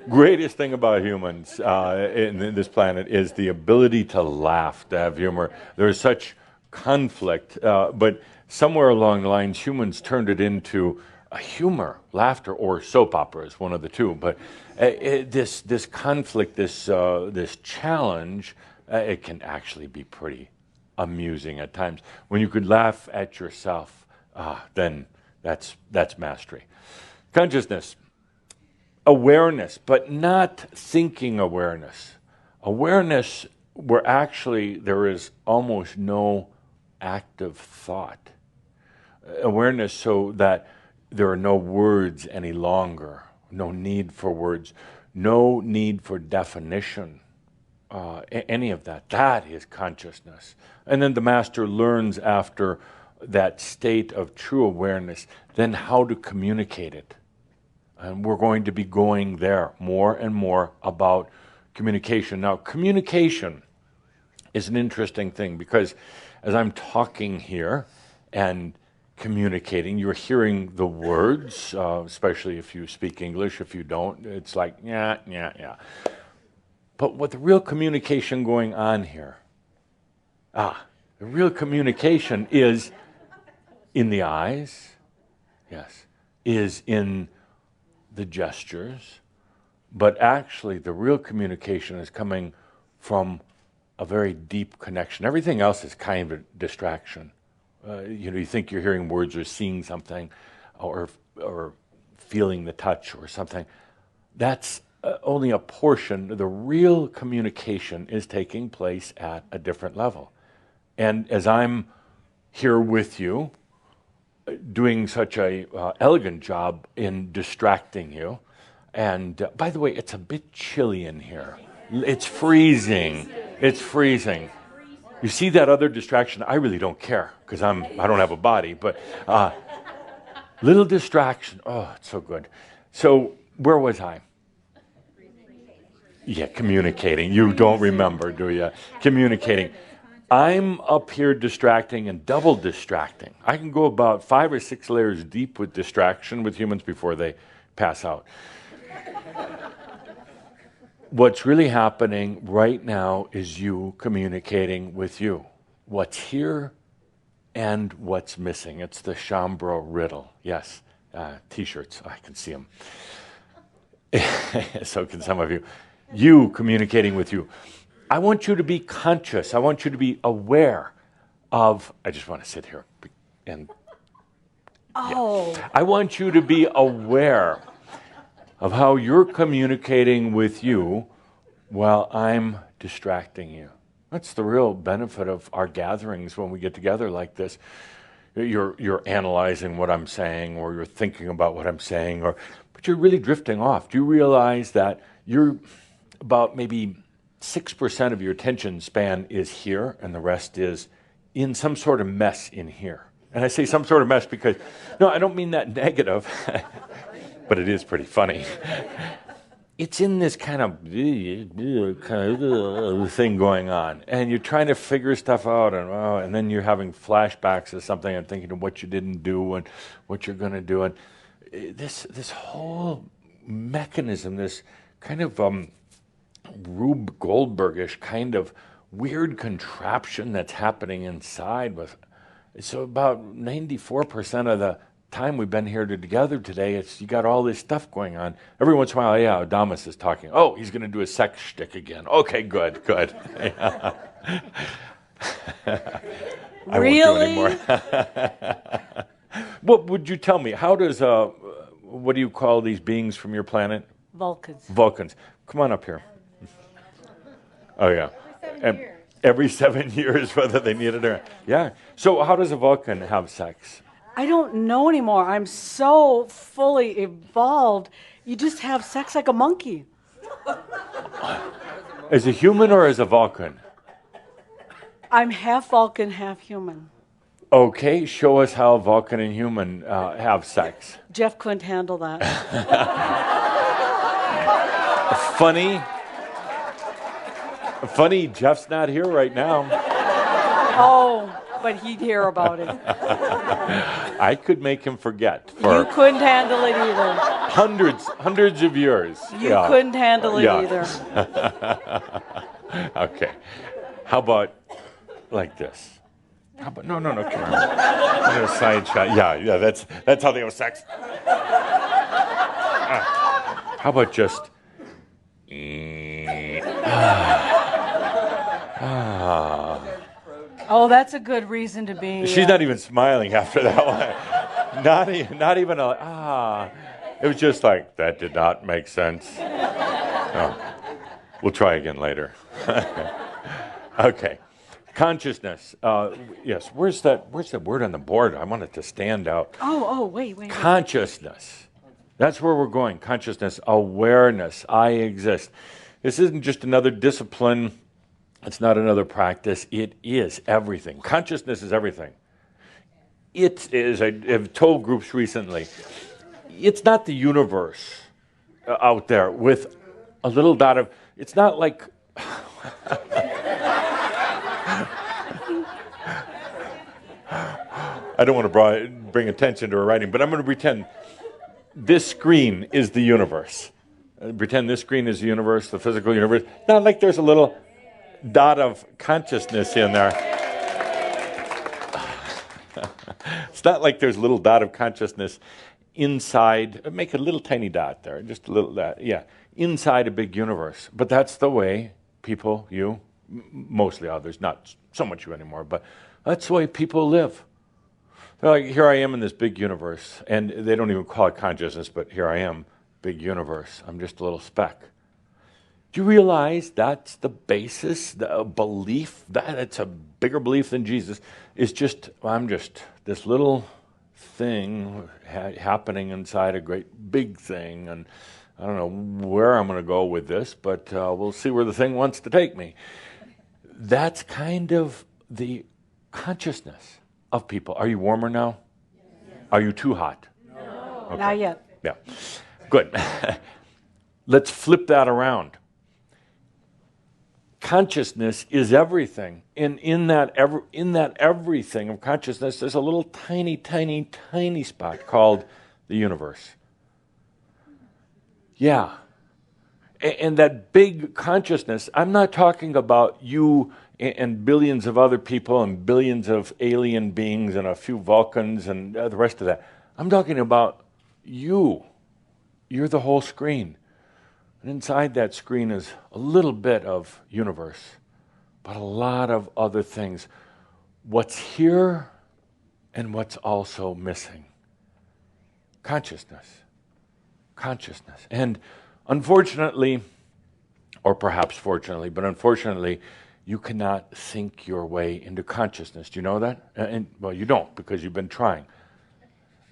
greatest thing about humans in this planet is the ability to laugh, to have humor. There's such conflict, but somewhere along the lines, humans turned it into a humor, laughter, or soap operas, one of the two. But this conflict, this challenge, it can actually be pretty amusing at times. When you could laugh at yourself, then that's mastery. Consciousness, awareness, but not thinking awareness. Awareness where actually there is almost no active thought. Awareness so that there are no words any longer, no need for words, no need for definition, any of that. That is consciousness. And then the master learns after that state of true awareness, then how to communicate it. And we're going to be going there more and more about communication. Now, communication is an interesting thing because as I'm talking here and communicating, you're hearing the words, especially if you speak English. If you don't, it's like, yeah, yeah, yeah. But what the real communication going on here, the real communication is in the eyes, yes, is in the gestures, but actually the real communication is coming from a very deep connection. Everything else is kind of a distraction. You think you're hearing words or seeing something or feeling the touch or something. That's only a portion. The real communication is taking place at a different level. And as I'm here with you, doing such a elegant job in distracting you, and by the way, it's a bit chilly in here. It's freezing. It's freezing. You see that other distraction? I really don't care because I don't have a body, but little distraction. Oh, it's so good. So where was I? Yeah, communicating. You don't remember, do you? Communicating. I'm up here distracting and double distracting. I can go about 5 or 6 layers deep with distraction with humans before they pass out. What's really happening right now is you communicating with you. What's here and what's missing. It's the Chambro riddle. Yes, T-shirts. I can see them. So can some of you. You communicating with you. I want you to be conscious. I want you to be aware of... I just want to sit here and... Oh. Yeah. I want you to be aware of how you're communicating with you while I'm distracting you. That's the real benefit of our gatherings when we get together like this. You're analyzing what I'm saying, or you're thinking about what I'm saying, but you're really drifting off. Do you realize that you're about maybe 6% of your attention span is here, and the rest is in some sort of mess in here? And I say some sort of mess because, no, I don't mean that negative, but it is pretty funny. It's in this kind of thing going on, and you're trying to figure stuff out, and then you're having flashbacks of something and thinking of what you didn't do and what you're going to do, and this whole mechanism, this kind of Rube Goldbergish kind of weird contraption that's happening inside. So about 94% of the time we've been here together today, you got all this stuff going on. Every once in a while, yeah, Adamus is talking. Oh, he's going to do a sex shtick again. Okay, good. Yeah. I Really? won't do anymore. What would you tell me? How does, what do you call these beings from your planet? Vulcans. Vulcans. Come on up here. Oh, yeah. Every 7 years, whether they need it or not. Yeah. So how does a Vulcan have sex? I don't know anymore. I'm so fully evolved. You just have sex like a monkey. As a human or as a Vulcan? I'm half Vulcan, half human. Okay, show us how Vulcan and human have sex. Jeff couldn't handle that. Funny, Jeff's not here right now. Oh, but he'd hear about it. I could make him forget You couldn't handle it either. hundreds of years. You couldn't handle it either. Okay. How about like this? How about no, come on. A side shot. Yeah, that's how they have sex. How about just Oh, that's a good reason to be. She's not even smiling after that one. Not even It was just like, that did not make sense. Oh. We'll try again later. Okay. Consciousness. Yes. Where's the word on the board? I want it to stand out. Oh, wait. Consciousness. That's where we're going. Consciousness, awareness. I exist. This isn't just another discipline. It's not another practice. It is everything. Consciousness is everything. It is, I've told groups recently, it's not the universe out there with a little dot of, it's not like, I don't want to bring attention to her writing, but I'm going to pretend this screen is the universe. Pretend this screen is the universe, the physical universe. Not like there's a little dot of consciousness in there. It's not like there's a little dot of consciousness inside. Make a little tiny dot there, just a little dot. Yeah, inside a big universe. But that's the way people, you, mostly others, not so much you anymore, but that's the way people live. They're like, here I am in this big universe, and they don't even call it consciousness, but here I am, big universe. I'm just a little speck. Do you realize that's the basis, the belief, that it's a bigger belief than Jesus, is just, I'm just this little thing happening inside a great big thing, and I don't know where I'm going to go with this, but we'll see where the thing wants to take me. That's kind of the consciousness of people. Are you warmer now? Yes. Are you too hot? No. Okay. Not yet. Yeah. Good. Let's flip that around. Consciousness is everything. And in that everything of consciousness, there's a little tiny, tiny, tiny spot called the universe. Yeah. And that big consciousness, I'm not talking about you and billions of other people and billions of alien beings and a few Vulcans and the rest of that. I'm talking about you. You're the whole screen. And inside that screen is a little bit of universe, but a lot of other things. What's here and what's also missing. Consciousness. Consciousness. And unfortunately, or perhaps fortunately, but unfortunately, you cannot think your way into consciousness. Do you know that? Well, you don't, because you've been trying.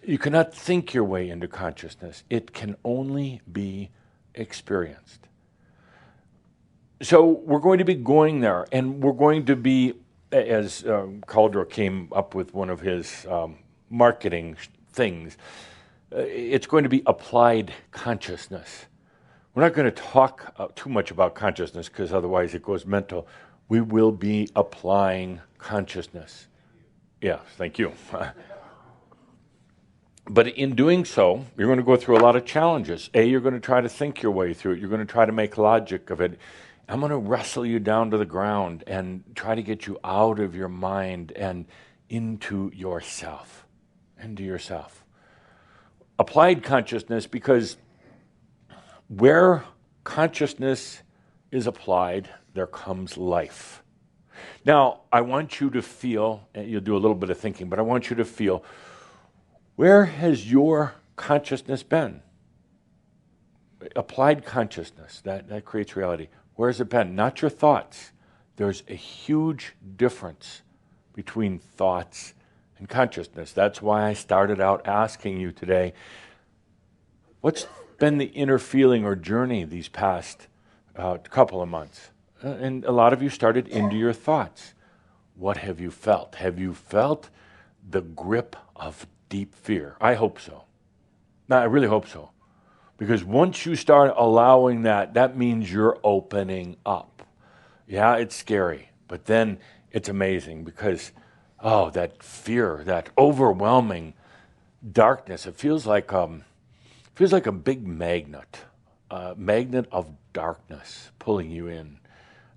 You cannot think your way into consciousness. It can only be experienced. So we're going to be going there, and we're going to be, as Calder came up with one of his marketing things, it's going to be applied consciousness. We're not going to talk too much about consciousness because otherwise it goes mental. We will be applying consciousness. Yes, thank you. But in doing so, you're going to go through a lot of challenges. You're going to try to think your way through it. You're going to try to make logic of it. I'm going to wrestle you down to the ground and try to get you out of your mind and into yourself. Into yourself. Applied consciousness, because where consciousness is applied, there comes life. Now, I want you to feel, and you'll do a little bit of thinking, but I want you to feel, where has your consciousness been? Applied consciousness, that creates reality. Where has it been? Not your thoughts. There's a huge difference between thoughts and consciousness. That's why I started out asking you today, what's been the inner feeling or journey these past couple of months? And a lot of you started into your thoughts. What have you felt? Have you felt the grip of deep fear? I hope so. No, I really hope so. Because once you start allowing that, that means you're opening up. Yeah, it's scary, but then it's amazing because, that fear, that overwhelming darkness, it feels like a big magnet of darkness pulling you in.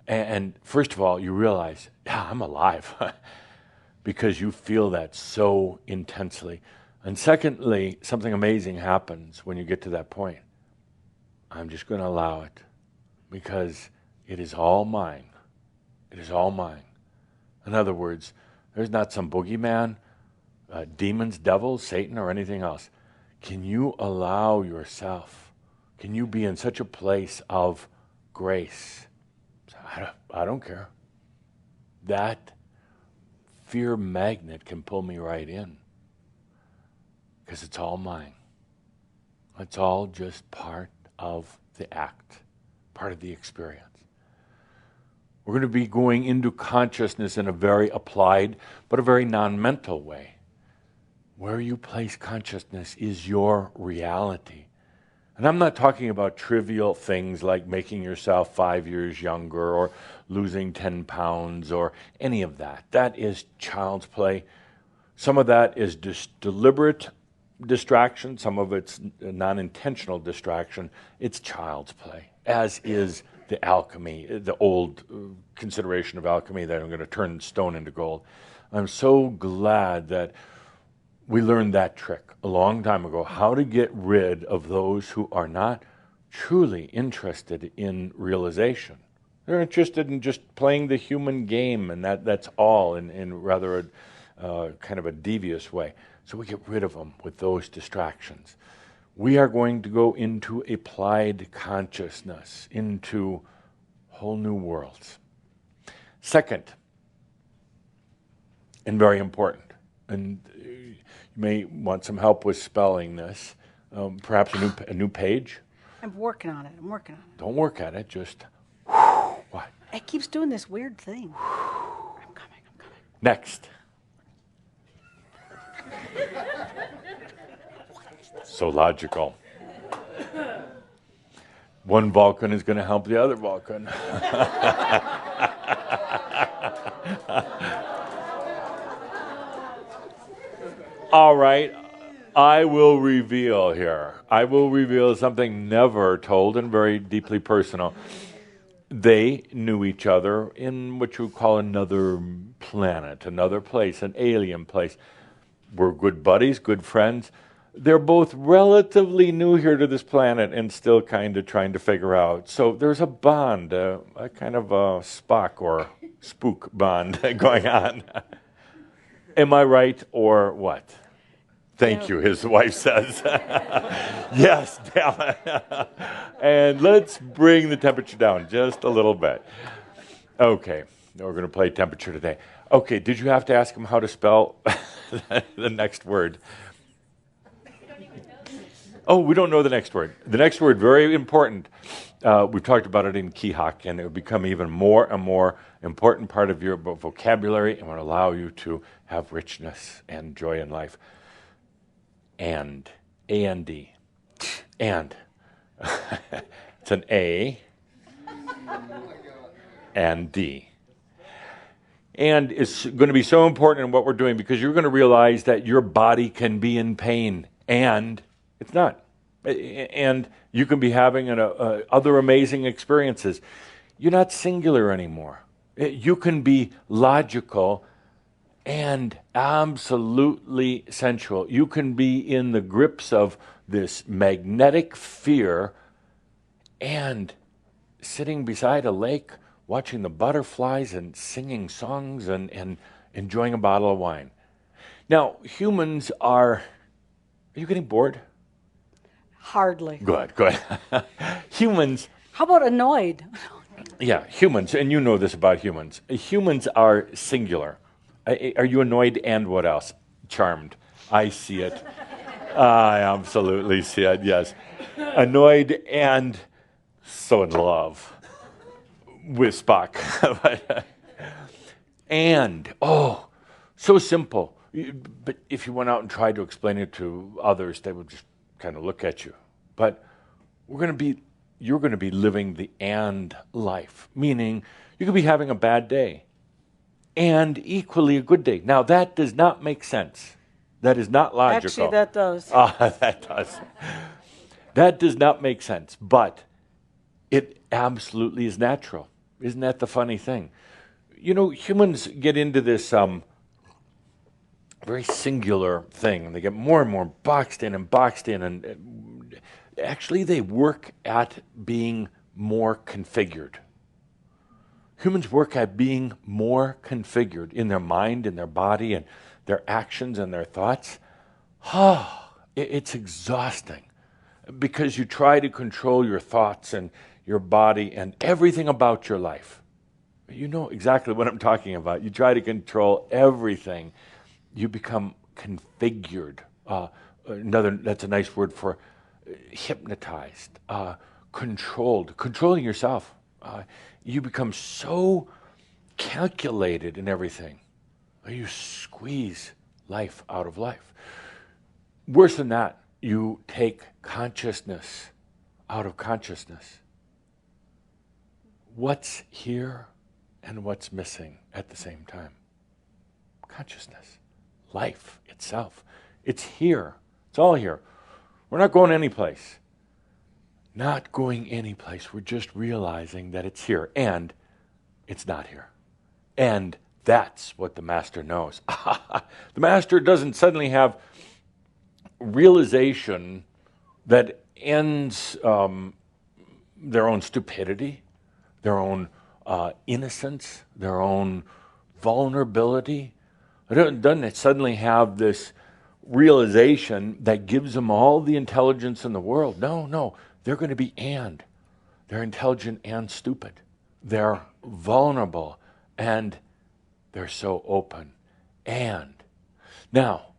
And first of all, you realize, I'm alive. Because you feel that so intensely. And secondly, something amazing happens when you get to that point. I'm just going to allow it because it is all mine. It is all mine. In other words, there's not some boogeyman, demons, devils, Satan, or anything else. Can you allow yourself? Can you be in such a place of grace? I don't care. That fear magnet can pull me right in because it's all mine. It's all just part of the act, part of the experience. We're going to be going into consciousness in a very applied, but a very non-mental way. Where you place consciousness is your reality. And I'm not talking about trivial things like making yourself 5 years younger or losing 10 pounds or any of that. That is child's play. Some of that is deliberate distraction. Some of it's non-intentional distraction. It's child's play, as is the alchemy, the old consideration of alchemy that I'm going to turn stone into gold. I'm so glad that We learned that trick a long time ago, how to get rid of those who are not truly interested in realization. They're interested in just playing the human game, and that's all in rather a kind of a devious way. So we get rid of them with those distractions. We are going to go into applied consciousness, into whole new worlds. Second, and very important, and you may want some help with spelling this, perhaps a new page. I'm working on it. Don't work at it, just what? It keeps doing this weird thing. I'm coming. Next. So logical. One Vulcan is going to help the other Vulcan. All right, I will reveal here. I will reveal something never told and very deeply personal. They knew each other in what you would call another planet, another place, an alien place. We're good buddies, good friends. They're both relatively new here to this planet and still kind of trying to figure out. So there's a bond, a kind of a Spock or spook bond going on. Am I right or what? Thank you, his wife says. Yes, damn it. And let's bring the temperature down just a little bit. Okay, we're going to play temperature today. Okay, did you have to ask him how to spell the next word? Oh, we don't know the next word. The next word, very important. We've talked about it in Kihak, and it will become even more and more important part of your vocabulary and will allow you to have richness and joy in life. And, A-N-D, and. It's an A and D. And it's going to be so important in what we're doing because you're going to realize that your body can be in pain, and it's not. And you can be having other amazing experiences. You're not singular anymore. You can be logical and absolutely sensual. You can be in the grips of this magnetic fear and sitting beside a lake, watching the butterflies and singing songs and enjoying a bottle of wine. Now, humans are you getting bored? Hardly. Good. Humans. How about annoyed? Yeah, humans, and you know this about humans. Humans are singular. Are you annoyed and what else? Charmed. I see it. I absolutely see it, yes. Annoyed and so in love with Spock. And, so simple. But if you went out and tried to explain it to others, they would just kind of look at you. But you're going to be living the and life, meaning you could be having a bad day and equally a good day. Now, that does not make sense. That is not logical. Actually, that does. That does. That does not make sense, but it absolutely is natural. Isn't that the funny thing? You know, humans get into this very singular thing, and they get more and more boxed in, and actually they work at being more configured. Humans work at being more configured in their mind, in their body, and their actions and their thoughts. It's exhausting because you try to control your thoughts and your body and everything about your life. You know exactly what I'm talking about. You try to control everything. You become configured. That's a nice word for hypnotized, controlling yourself. You become so calculated in everything. You squeeze life out of life. Worse than that, you take consciousness out of consciousness. What's here and what's missing at the same time? Consciousness, life itself. It's here. It's all here. We're not going anyplace. Not going anyplace. We're just realizing that it's here and it's not here. And That's what the master knows. The master doesn't suddenly have realization that ends their own stupidity, their own innocence, their own vulnerability. Doesn't it suddenly have this realization that gives them all the intelligence in the world? No, they're going to be and. They're intelligent and stupid. They're vulnerable and they're so open. And now,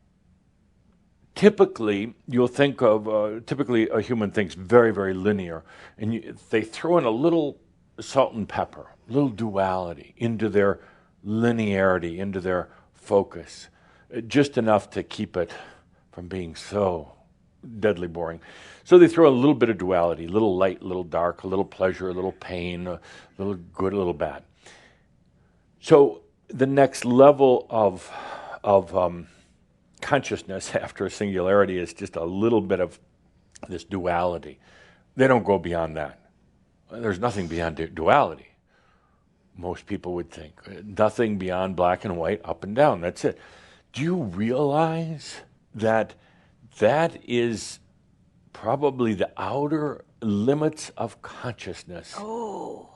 typically, you'll think of, typically a human thinks very, very linear, and they throw in a little salt and pepper, a little duality into their linearity, into their focus, just enough to keep it from being so deadly boring. So they throw a little bit of duality, a little light, a little dark, a little pleasure, a little pain, a little good, a little bad. So the next level of consciousness after a singularity is just a little bit of this duality. They don't go beyond that. There's nothing beyond duality. Most people would think. Nothing beyond black and white, up and down. That's it. Do you realize that that is probably the outer limits of consciousness? Oh.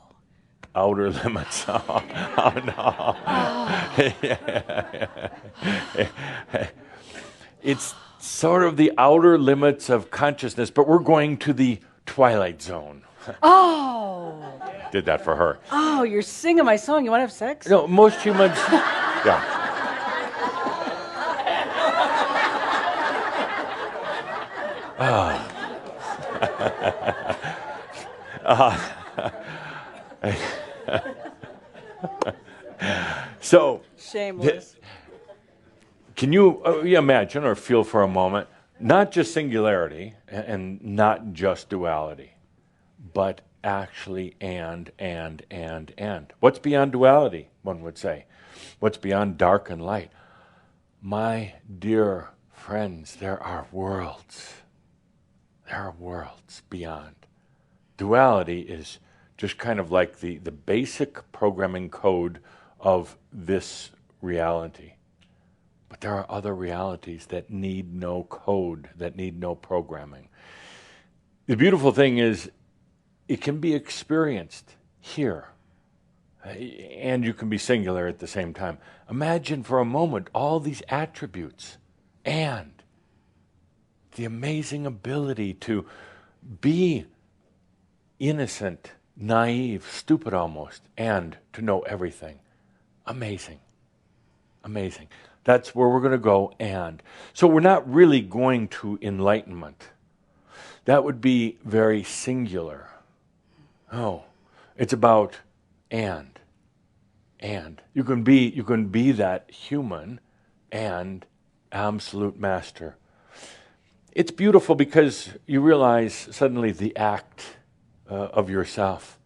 Outer limits. Oh no. It's sort of the outer limits of consciousness, but we're going to the twilight zone. Oh. Did that for her. Oh, you're singing my song. You want to have sex? No, most humans, yeah. So, shameless. Can you imagine or feel for a moment, not just singularity and not just duality, but actually and. What's beyond duality, one would say? What's beyond dark and light? My dear friends, there are worlds. There are worlds beyond. Duality is just kind of like the basic programming code of this reality. But there are other realities that need no code, that need no programming. The beautiful thing is it can be experienced here, and you can be singular at the same time. Imagine for a moment all these attributes and the amazing ability to be innocent, naive, stupid almost, and to know everything. Amazing. Amazing. That's where we're going to go, and. So we're not really going to enlightenment. That would be very singular. Oh, it's about and. You can be that human and absolute master. It's beautiful because you realize suddenly the act of yourself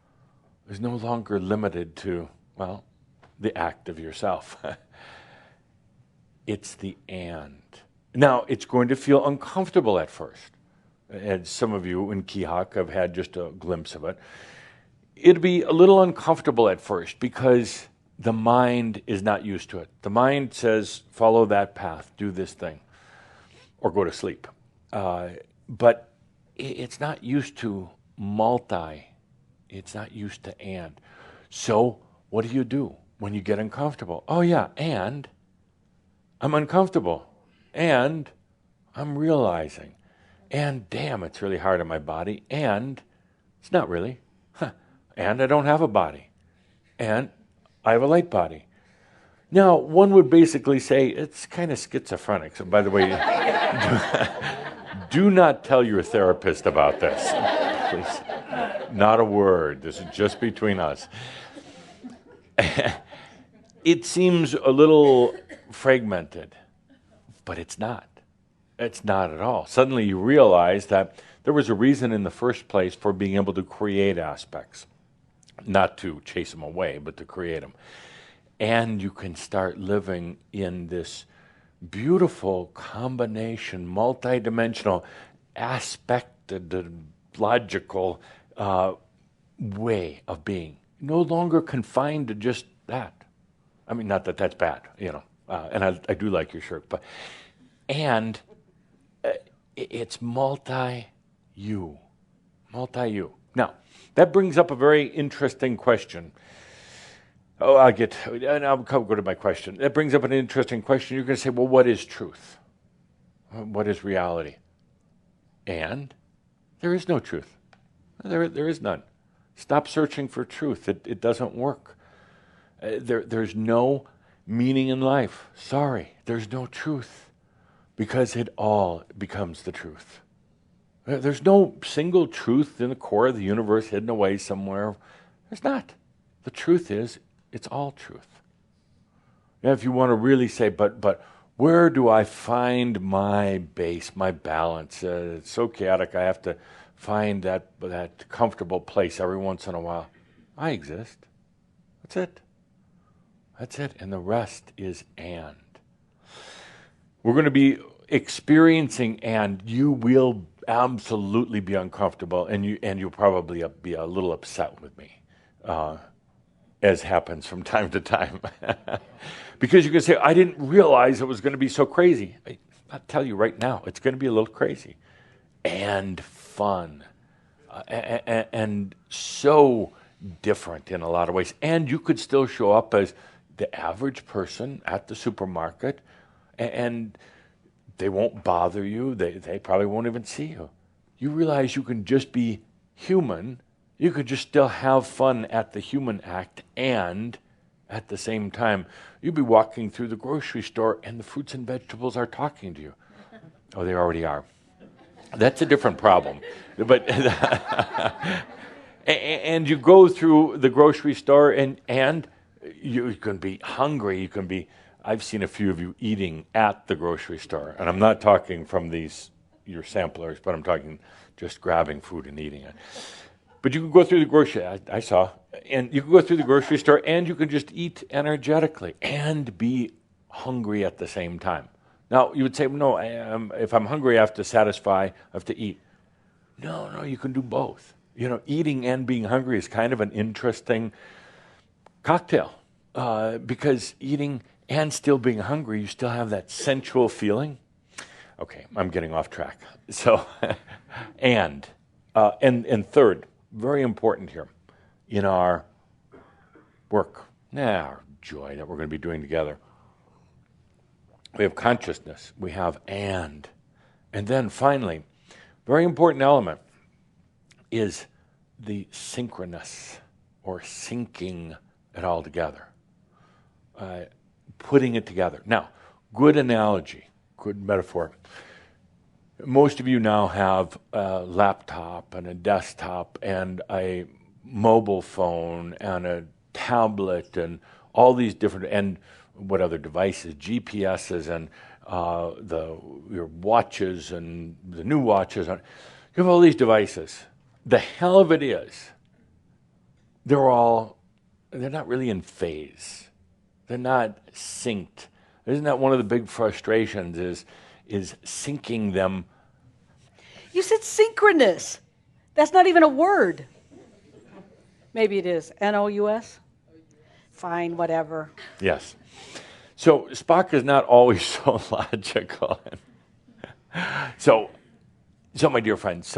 is no longer limited to, well, the act of yourself. It's the and. Now, it's going to feel uncomfortable at first. And some of you in Kihak have had just a glimpse of it. It'll be a little uncomfortable at first because the mind is not used to it. The mind says, follow that path, do this thing, or go to sleep. But it's not used to multi. It's not used to and. So what do you do when you get uncomfortable? Oh yeah, and I'm uncomfortable. And I'm realizing. And damn, it's really hard on my body. And it's not really. And I don't have a body. And I have a light body. Now, one would basically say it's kind of schizophrenic. So by the way, do not tell your therapist about this. Please. Not a word. This is just between us. It seems a little fragmented, but it's not. It's not at all. Suddenly you realize that there was a reason in the first place for being able to create aspects. Not to chase them away, but to create them. And you can start living in this beautiful combination, multidimensional, aspected, logical way of being. No longer confined to just that. I mean, not that that's bad, and I do like your shirt, but, and it's multi-you. Now, that brings up a very interesting question. I'll go to my question. That brings up an interesting question. You're going to say, well, what is truth? What is reality? And there is no truth. There is none. Stop searching for truth. It doesn't work. There's no meaning in life. Sorry, there's no truth, because it all becomes the truth. There's no single truth in the core of the universe hidden away somewhere. There's not. The truth is, it's all truth. Now, if you want to really say, but where do I find my base, my balance? It's so chaotic, I have to find that comfortable place every once in a while. I exist. That's it. That's it. And the rest is and. We're going to be experiencing and. You will absolutely be uncomfortable, and you'll probably be a little upset with me, as happens from time to time. Because you can say, I didn't realize it was going to be so crazy. I'll tell you right now, it's going to be a little crazy. And fun. And so different in a lot of ways. And you could still show up as the average person at the supermarket, and they won't bother you. They probably won't even see you. You realize you can just be human. You could just still have fun at the human act, and at the same time, you'd be walking through the grocery store and the fruits and vegetables are talking to you. Oh, they already are. That's a different problem. But and you go through the grocery store and you can be hungry. I've seen a few of you eating at the grocery store, and I'm not talking from your samplers, but I'm talking just grabbing food and eating it. But you can go through the grocery, I saw, and you can go through the grocery store and you can just eat energetically and be hungry at the same time. Now, you would say, no, if I'm hungry, I have to satisfy, I have to eat. No, you can do both. Eating and being hungry is kind of an interesting cocktail, because eating and still being hungry, you still have that sensual feeling. Okay, I'm getting off track. So, and third, very important here, in our work, our joy that we're going to be doing together, we have consciousness, we have and then finally, very important element is the synchronous, or syncing it all together, putting it together. Now, good analogy, good metaphor. Most of you now have a laptop and a desktop and a mobile phone and a tablet and all these different, and what other devices, GPSs and your watches and the new watches. You have all these devices. The hell of it is, they're not really in phase. They're not synced. Isn't that one of the big frustrations is syncing them? You said synchronous. That's not even a word. Maybe it is. N-O-U-S? Fine, whatever. Yes. So Spock is not always so logical. So my dear friends,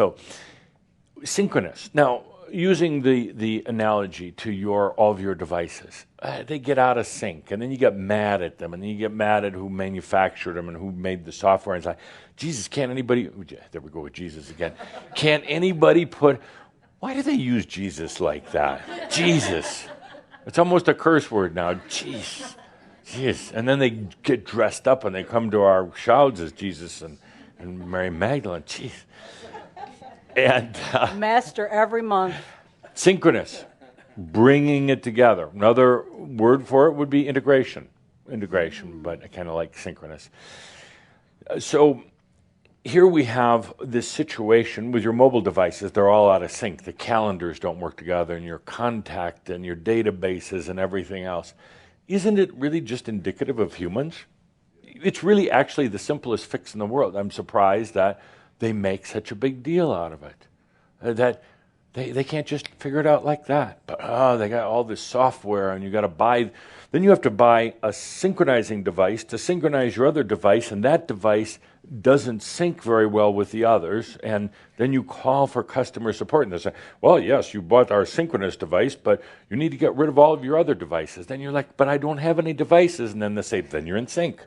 synchronous. Now, using the analogy to all of your devices, they get out of sync, and then you get mad at them, and then you get mad at who manufactured them and who made the software. And it's like, Jesus, can't anybody? There we go with Jesus again. Can't anybody why do they use Jesus like that? Jesus. It's almost a curse word now. Jeez. And then they get dressed up and they come to our shouds as Jesus and Mary Magdalene. Jeez. And Master every month. Synchronous, bringing it together. Another word for it would be integration, but I kind of like synchronous. So here we have this situation with your mobile devices. They're all out of sync. The calendars don't work together, and your contact and your databases and everything else. Isn't it really just indicative of humans? It's really actually the simplest fix in the world. I'm surprised that they make such a big deal out of it. That They can't just figure it out like that. But they got all this software, and you got to buy. Then you have to buy a synchronizing device to synchronize your other device, and that device doesn't sync very well with the others. And then you call for customer support, and they say, "Well, yes, you bought our synchronous device, but you need to get rid of all of your other devices." Then you're like, "But I don't have any devices," and then they say, "Then you're in sync."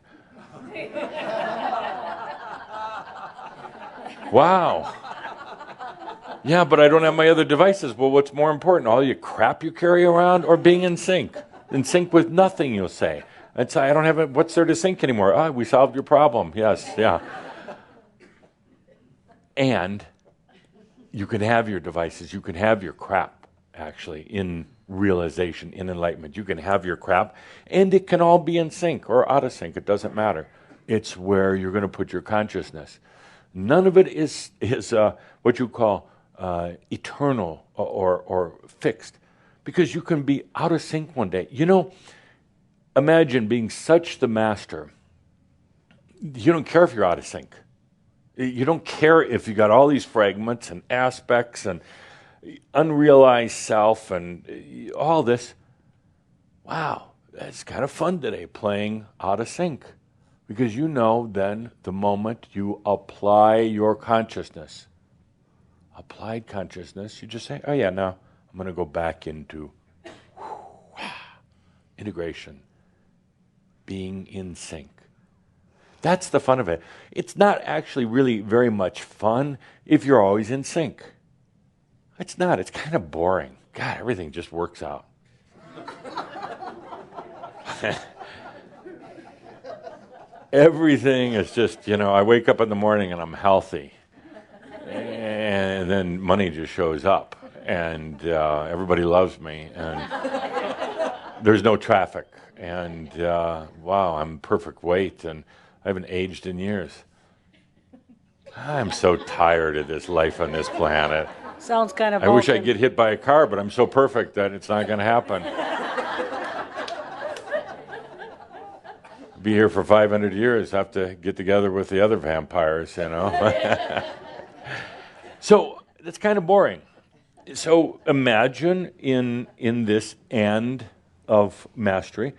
Wow. Yeah, but I don't have my other devices. Well, what's more important, all your crap you carry around or being in sync? In sync with nothing, you'll say. And so I don't have it. What's there to sync anymore? We solved your problem. Yes, yeah. And you can have your devices. You can have your crap, actually, in realization, in enlightenment. You can have your crap, and it can all be in sync or out of sync. It doesn't matter. It's where you're going to put your consciousness. None of it is what you call eternal or fixed, because you can be out of sync one day. You know, imagine being such the master, you don't care if you're out of sync. You don't care if you got all these fragments and aspects and unrealized self and all this. Wow, that's kind of fun today, playing out of sync. Because you know then the moment you apply your consciousness, applied consciousness, you just say, oh yeah, now I'm going to go back into integration, being in sync. That's the fun of it. It's not actually really very much fun if you're always in sync. It's not. It's kind of boring. God, everything just works out. Everything is just, I wake up in the morning and I'm healthy. And then money just shows up. And everybody loves me. And there's no traffic. And wow, I'm perfect weight. And I haven't aged in years. I'm so tired of this life on this planet. Sounds kind of I wish I'd get hit by a car, but I'm so perfect that it's not going to happen. Be here for 500 years, have to get together with the other vampires, So that's kind of boring. So imagine in this end of mastery,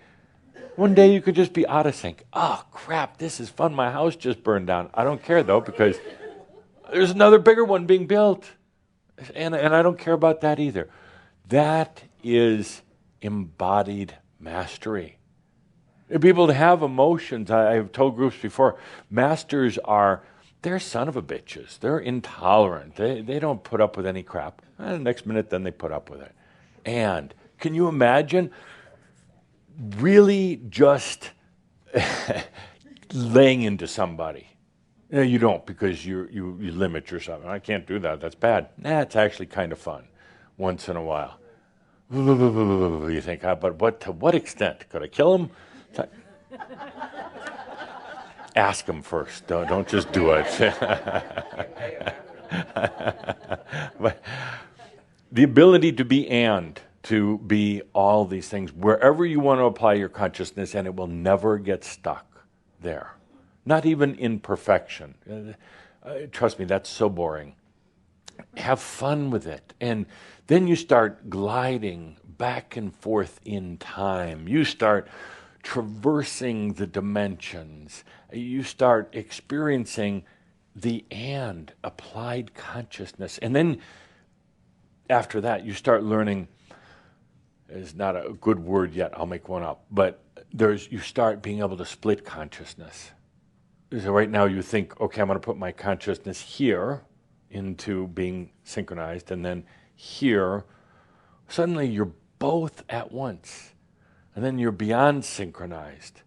one day you could just be out of sync. Oh, crap, this is fun. My house just burned down. I don't care, though, because there's another bigger one being built. And I don't care about that either. That is embodied mastery. People that have emotions, I've told groups before, masters they're son of a bitches. They're intolerant. They don't put up with any crap. And the next minute, then they put up with it. And can you imagine really just laying into somebody? You don't, because you limit yourself. I can't do that. That's bad. It's actually kind of fun once in a while. You think, but to what extent? Could I kill him? Ask him first. Don't just do it. But the ability to be to be all these things, wherever you want to apply your consciousness, and it will never get stuck there. Not even in perfection. Trust me, that's so boring. Have fun with it. And then you start gliding back and forth in time. You start traversing the dimensions. You start experiencing the applied consciousness. And then after that, you start learning, it's not a good word yet, I'll make one up, but you start being able to split consciousness. So right now you think, okay, I'm going to put my consciousness here into being synchronized, and then here. Suddenly you're both at once. And then you're beyond synchronized.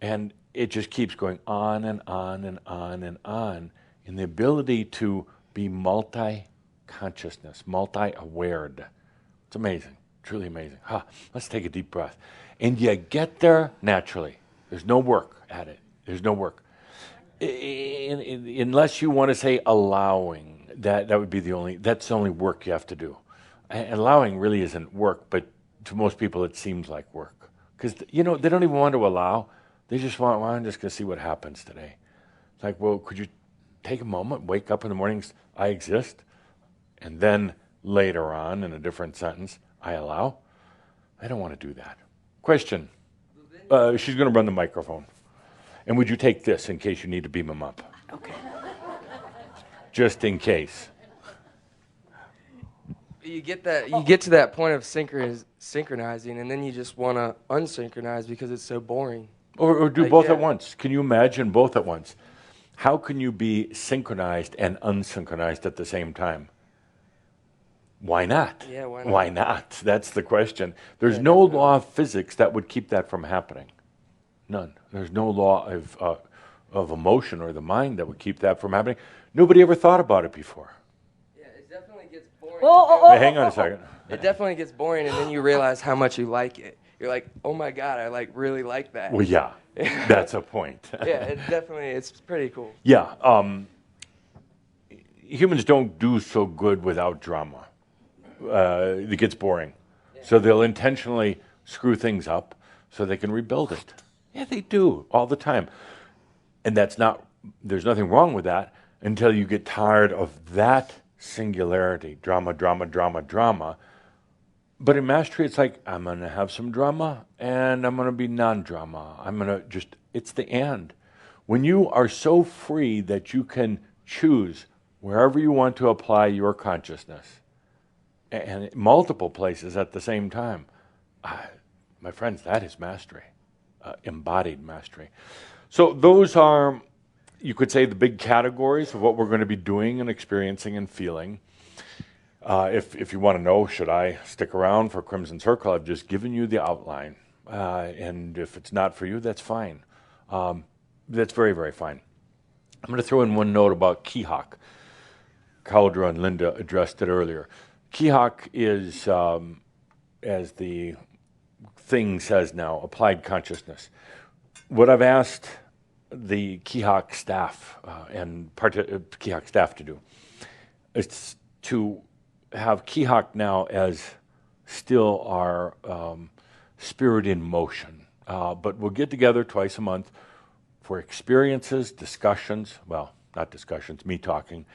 And it just keeps going on and on and on and on. In the ability to be multi-consciousness, multi-awared. It's amazing, truly amazing. Let's take a deep breath. And you get there naturally. There's no work at it. There's no work. Unless you want to say allowing, that would be that's the only work you have to do. And allowing really isn't work, but to most people it seems like work. Because, they don't even want to allow. They just want, I'm just going to see what happens today. It's like, well, could you take a moment, wake up in the mornings, I exist, and then later on in a different sentence. I allow. I don't want to do that. Question. She's going to run the microphone. And would you take this in case you need to beam them up? Okay. Just in case. You get to that point of synchronizing, and then you just want to unsynchronize because it's so boring. Or do both at once. Can you imagine both at once? How can you be synchronized and unsynchronized at the same time? Why not? Yeah, why not? Why not? That's the question. There's no law of physics that would keep that from happening. None. There's no law of emotion or the mind that would keep that from happening. Nobody ever thought about it before. Yeah, it definitely gets boring. Hey, hang on a second. It definitely gets boring, and then you realize how much you like it. You're like, oh my God, I really like that. Well, yeah, that's a point. Yeah, it's pretty cool. Yeah, humans don't do so good without drama. It gets boring. Yeah. So they'll intentionally screw things up so they can rebuild it. Yeah, they do all the time. And there's nothing wrong with that until you get tired of that singularity, drama, drama, drama, drama. But in mastery, it's like, I'm going to have some drama, and I'm going to be non-drama. It's the and. When you are so free that you can choose wherever you want to apply your consciousness, and multiple places at the same time, my friends, that is mastery, embodied mastery. So those are, you could say, the big categories of what we're going to be doing and experiencing and feeling. If you want to know, should I stick around for Crimson Circle, I've just given you the outline. And if it's not for you, that's fine. That's very, very fine. I'm going to throw in one note about Kihak. Caldra and Linda addressed it earlier. Kihak is, as the thing says now, applied consciousness. What I've asked the Kihak staff Kihak staff to do is to have Kihak now as still our spirit in motion. But we'll get together twice a month for experiences, discussions, well, not discussions, me talking,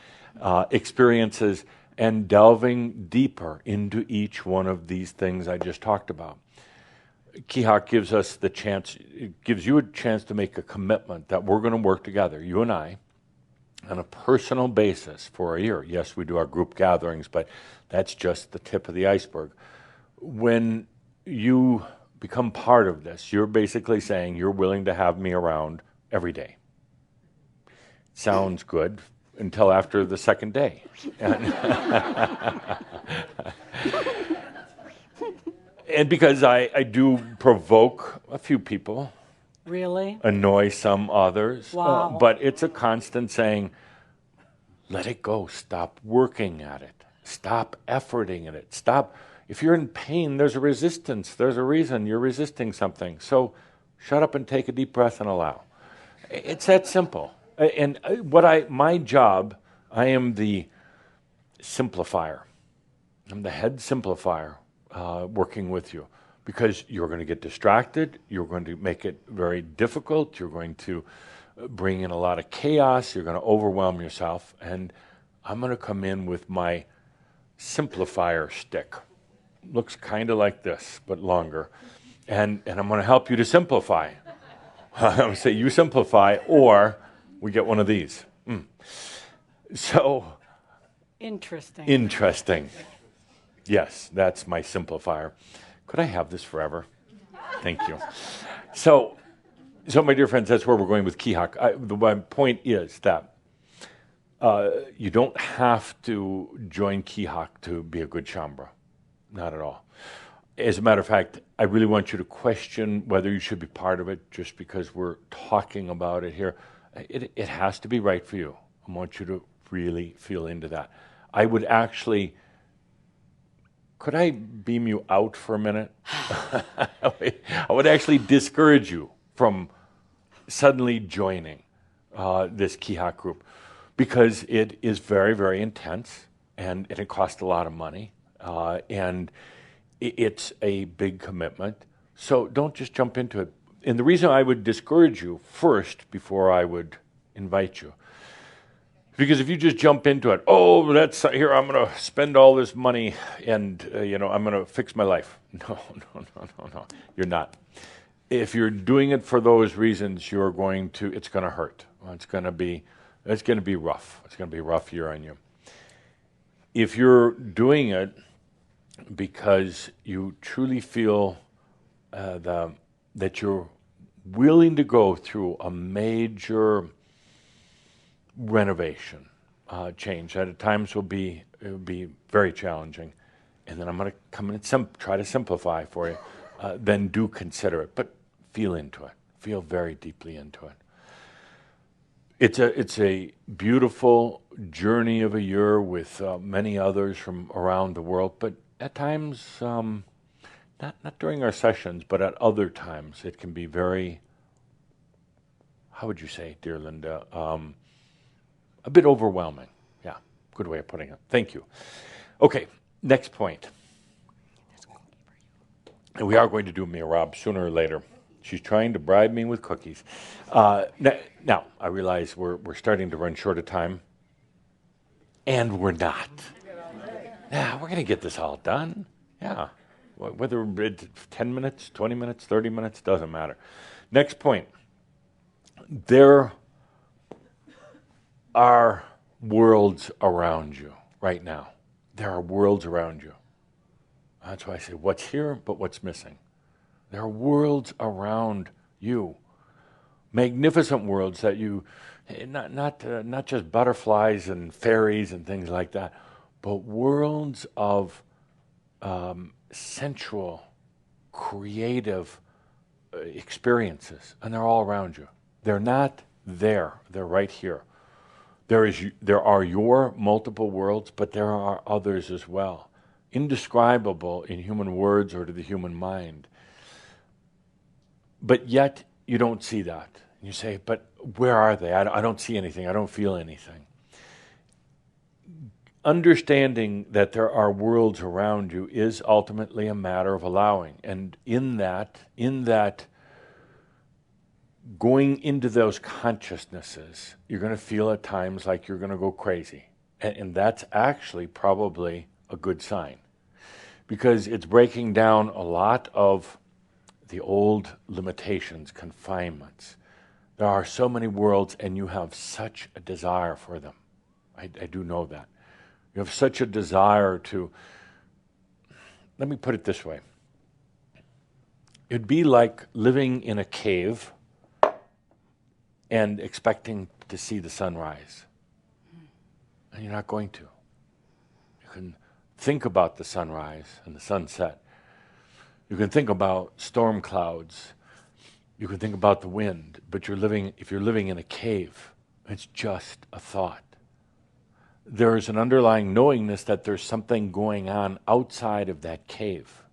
experiences, and delving deeper into each one of these things I just talked about. Kihak gives us the chance, it gives you a chance to make a commitment that we're going to work together, you and I, on a personal basis for a year. Yes, we do our group gatherings, but that's just the tip of the iceberg. When you become part of this, you're basically saying you're willing to have me around every day. Sounds good until after the second day. And because I do provoke a few people. Really? Annoy some others. Wow. But it's a constant saying, let it go. Stop working at it. Stop efforting at it. Stop. If you're in pain, there's a resistance. There's a reason you're resisting something. So shut up and take a deep breath and allow. It's that simple. And my job, I am the simplifier. I'm the head simplifier working with you. Because you're going to get distracted, you're going to make it very difficult, you're going to bring in a lot of chaos, you're going to overwhelm yourself, and I'm going to come in with my simplifier stick. Looks kind of like this, but longer. And I'm going to help you to simplify. I'm going to say, you simplify, or we get one of these. So... Interesting. Yes, that's my simplifier. Could I have this forever? Thank you. So my dear friends, that's where we're going with Kihak. My point is that you don't have to join Kihak to be a good Shambra. Not at all. As a matter of fact, I really want you to question whether you should be part of it just because we're talking about it here. It has to be right for you. I want you to really feel into that. I would actually... Could I beam you out for a minute? I would actually discourage you from suddenly joining this Kihak group because it is very, very intense and it costs a lot of money and it's a big commitment. So don't just jump into it. And the reason I would discourage you first before I would invite you is Because if you just jump into it, oh, that's here, I'm going to spend all this money and, I'm going to fix my life. No. You're not. If you're doing it for those reasons, it's going to hurt. It's going to be rough. It's going to be rough year on you. If you're doing it because you truly feel that you're willing to go through a major renovation, change that at times will be very challenging, and then I'm going to come in and try to simplify for you. Then do consider it, but feel into it. Feel very deeply into it. It's a beautiful journey of a year with many others from around the world, but at times, not during our sessions, but at other times, it can be very, how would you say, dear Linda, a bit overwhelming. Yeah, good way of putting it. Thank you. Okay, next point. And we are going to do Mia Rob sooner or later. She's trying to bribe me with cookies. Now, I realize we're starting to run short of time, and we're not. Yeah, we're going to get this all done. Yeah, whether it's 10 minutes, 20 minutes, 30 minutes, doesn't matter. Next point. There are worlds around you right now. There are worlds around you. That's why I say what's here, but what's missing. There are worlds around you, magnificent worlds that you, not just butterflies and fairies and things like that, but worlds of sensual, creative experiences, and they're all around you. They're not there; they're right here. There are your multiple worlds, but there are others as well, indescribable in human words or to the human mind. But yet, you don't see that. You say, but where are they? I don't see anything. I don't feel anything. Understanding that there are worlds around you is ultimately a matter of allowing. And in that, going into those consciousnesses, you're going to feel at times like you're going to go crazy. And that's actually probably a good sign, because it's breaking down a lot of the old limitations, confinements. There are so many worlds, and you have such a desire for them. I do know that. You have such a desire to, let me put it this way. It'd be like living in a cave and expecting to see the sunrise. And you're not going to. You can think about the sunrise and the sunset. You can think about storm clouds. You can think about the wind, but if you're living in a cave, it's just a thought. There's an underlying knowingness that there's something going on outside of that cave,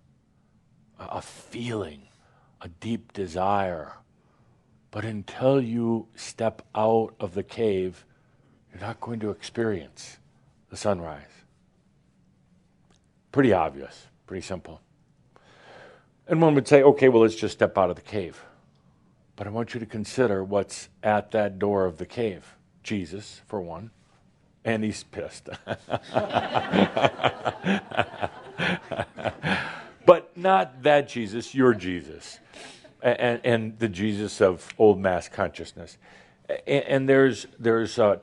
a feeling, a deep desire. But until you step out of the cave, you're not going to experience the sunrise. Pretty obvious, pretty simple. And one would say, okay, well, let's just step out of the cave. But I want you to consider what's at that door of the cave. Jesus, for one. And he's pissed. But not that Jesus, your Jesus. And the Jesus of old mass consciousness. And there's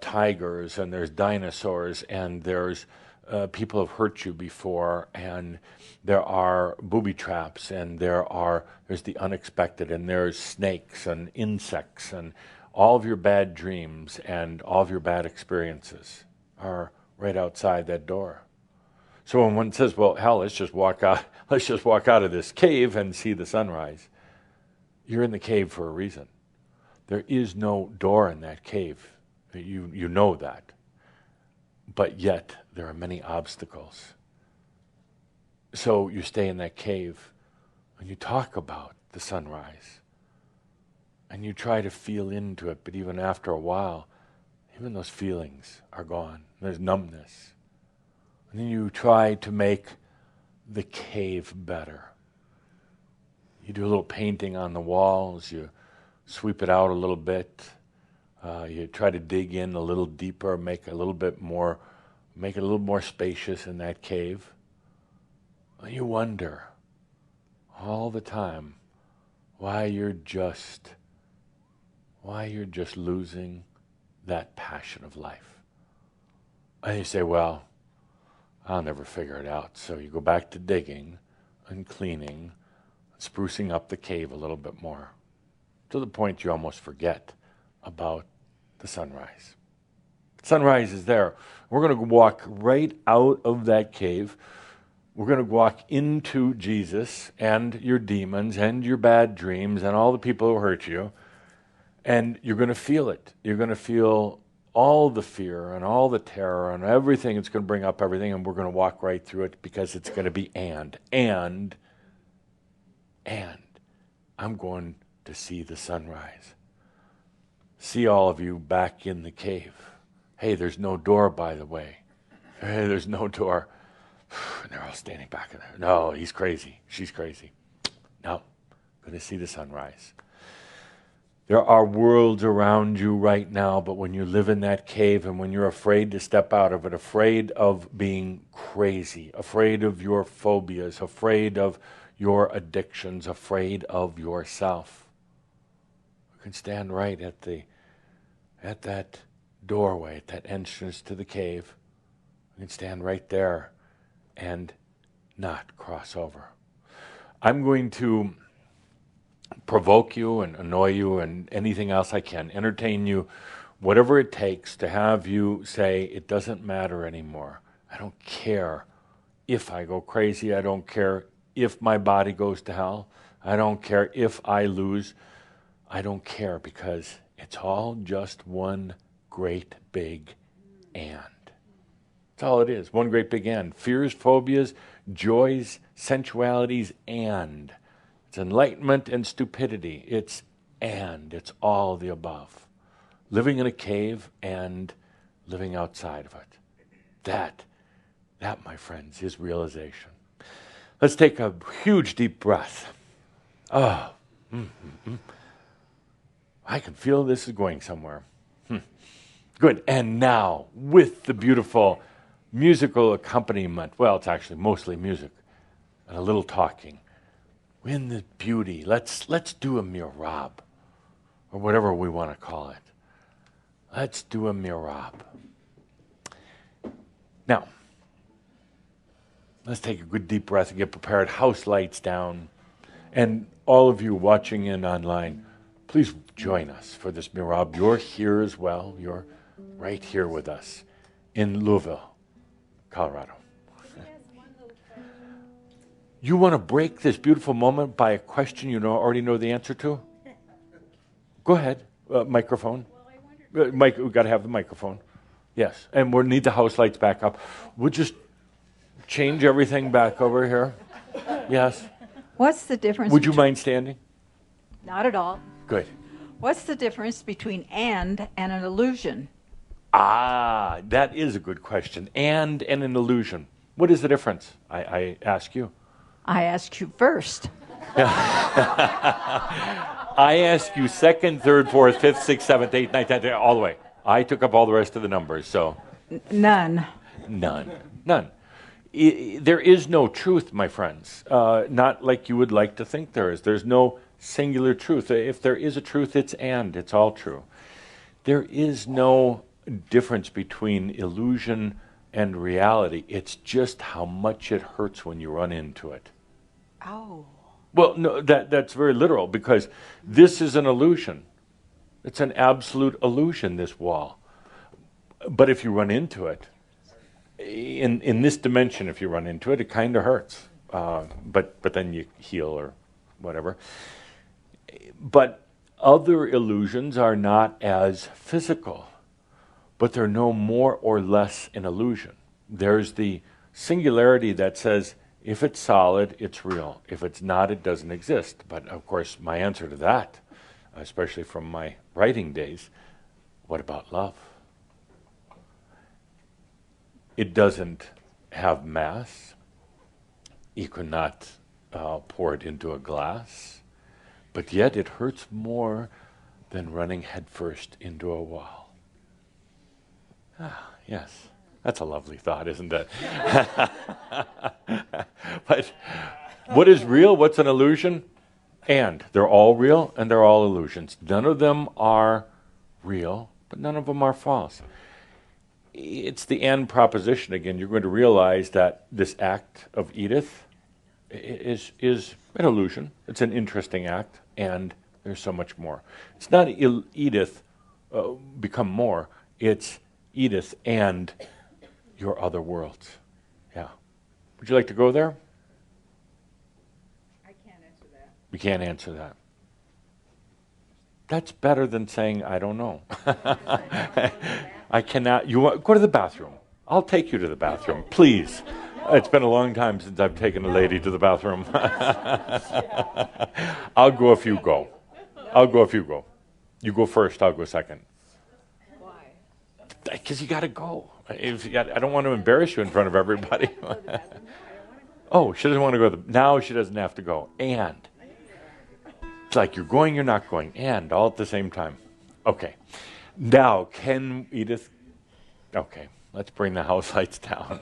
tigers, and there's dinosaurs, and there's people have hurt you before, and there are booby traps, and there's the unexpected, and there's snakes and insects, and all of your bad dreams and all of your bad experiences are right outside that door. So when one says, well, hell, let's just walk out of this cave and see the sunrise, you're in the cave for a reason. There is no door in that cave. You know that. But yet, there are many obstacles. So you stay in that cave and you talk about the sunrise. And you try to feel into it, but even after a while, even those feelings are gone. There's numbness. And then you try to make the cave better. You do a little painting on the walls, you sweep it out a little bit, You try to dig in a little deeper, make it a little more spacious in that cave. And you wonder all the time why you're just losing that passion of life. And you say, well, I'll never figure it out. So you go back to digging and cleaning, sprucing up the cave a little bit more, to the point you almost forget about the sunrise. Sunrise is there. We're going to walk right out of that cave. We're going to walk into Jesus and your demons and your bad dreams and all the people who hurt you. And you're going to feel it. You're going to feel all the fear and all the terror and everything. It's going to bring up everything, and we're going to walk right through it, because it's going to be and I'm going to see the sunrise. See all of you back in the cave. Hey, there's no door, by the way. Hey, there's no door. And they're all standing back in there. No, he's crazy. She's crazy. No, going to see the sunrise. There are worlds around you right now, but when you live in that cave and when you're afraid to step out of it, afraid of being crazy, afraid of your phobias, afraid of your addictions, afraid of yourself, you can stand right at that doorway, at that entrance to the cave. You can stand right there and not cross over. I'm going to provoke you and annoy you and anything else I can, entertain you, whatever it takes to have you say, it doesn't matter anymore. I don't care if I go crazy. I don't care if my body goes to hell. I don't care if I lose. I don't care, because it's all just one great big and. That's all it is, one great big and. Fears, phobias, joys, sensualities, and. It's enlightenment and stupidity. It's all the above. Living in a cave and living outside of it. That, my friends, is realization. Let's take a huge deep breath. I can feel this is going somewhere. Good. And now, with the beautiful musical accompaniment, well, it's actually mostly music and a little talking. In the beauty, let's do a mirab, or whatever we want to call it. Let's do a mirab. Now, let's take a good deep breath and get prepared. House lights down. And all of you watching in online, please join us for this mirab. You're here as well. You're right here with us in Louisville, Colorado. You want to break this beautiful moment by a question you already know the answer to? Go ahead. Microphone. Mike, we've got to have the microphone. Yes. And we'll need the house lights back up. We'll just change everything back over here. Yes. What's the difference? Would you mind standing? Not at all. Good. What's the difference between and an illusion? That is a good question. And an illusion. What is the difference? I ask you. I ask you first. I ask you second, third, fourth, fifth, sixth, seventh, eighth, ninth, 10th, all the way. I took up all the rest of the numbers, so. None. There is no truth, my friends. Not like you would like to think there is. There's no singular truth. If there is a truth, it's and. It's all true. There is no difference between illusion and reality. It's just how much it hurts when you run into it. Oh. Well, no, that's very literal, because this is an illusion. It's an absolute illusion, this wall. But if you run into it, in this dimension, if you run into it, it kind of hurts. But then you heal or whatever. But other illusions are not as physical, but they're no more or less an illusion. There's the singularity that says, if it's solid, it's real. If it's not, it doesn't exist. But of course, my answer to that, especially from my writing days, what about love? It doesn't have mass. You cannot pour it into a glass. But yet it hurts more than running headfirst into a wall. Ah, yes. That's a lovely thought, isn't it? But what is real? What's an illusion? And they're all real and they're all illusions. None of them are real, but none of them are false. It's the and proposition again. You're going to realize that this act of Edith is an illusion. It's an interesting act, and there's so much more. It's not Edith become more. It's Edith and your other worlds. Yeah. Would you like to go there? I can't answer that. You can't answer that. That's better than saying, I don't know. I cannot. Go to the bathroom. I'll take you to the bathroom, please. It's been a long time since I've taken a lady to the bathroom. I'll go if you go. I'll go if you go. You go first, I'll go second. Why? Because you got to go. I don't want to embarrass you in front of everybody. Oh, she doesn't want to go. Now she doesn't have to go. And it's like you're going, you're not going. And all at the same time. Okay. Now, can Edith... Okay, let's bring the house lights down.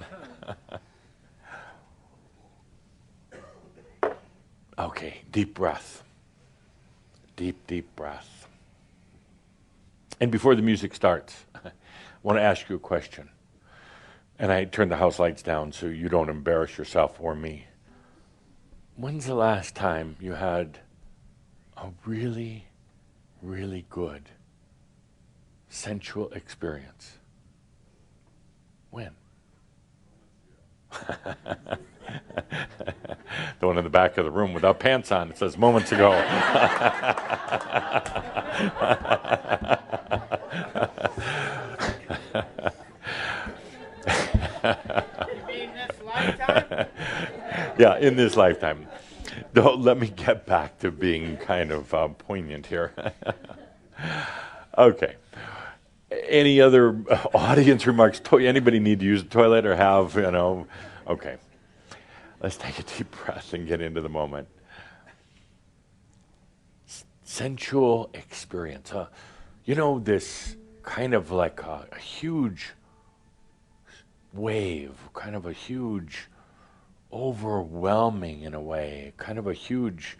Okay, deep breath. Deep, deep breath. And before the music starts, I want to ask you a question. And I turn the house lights down so you don't embarrass yourself or me. When's the last time you had a really, really good sensual experience? When? The one in the back of the room without pants on. It says moments ago. Yeah, in this lifetime. Don't let me get back to being kind of poignant here. Okay. Any other audience remarks? Anybody need to use the toilet or have, Okay. Let's take a deep breath and get into the moment. Sensual experience. This kind of like a huge wave, kind of a huge overwhelming in a way, kind of a huge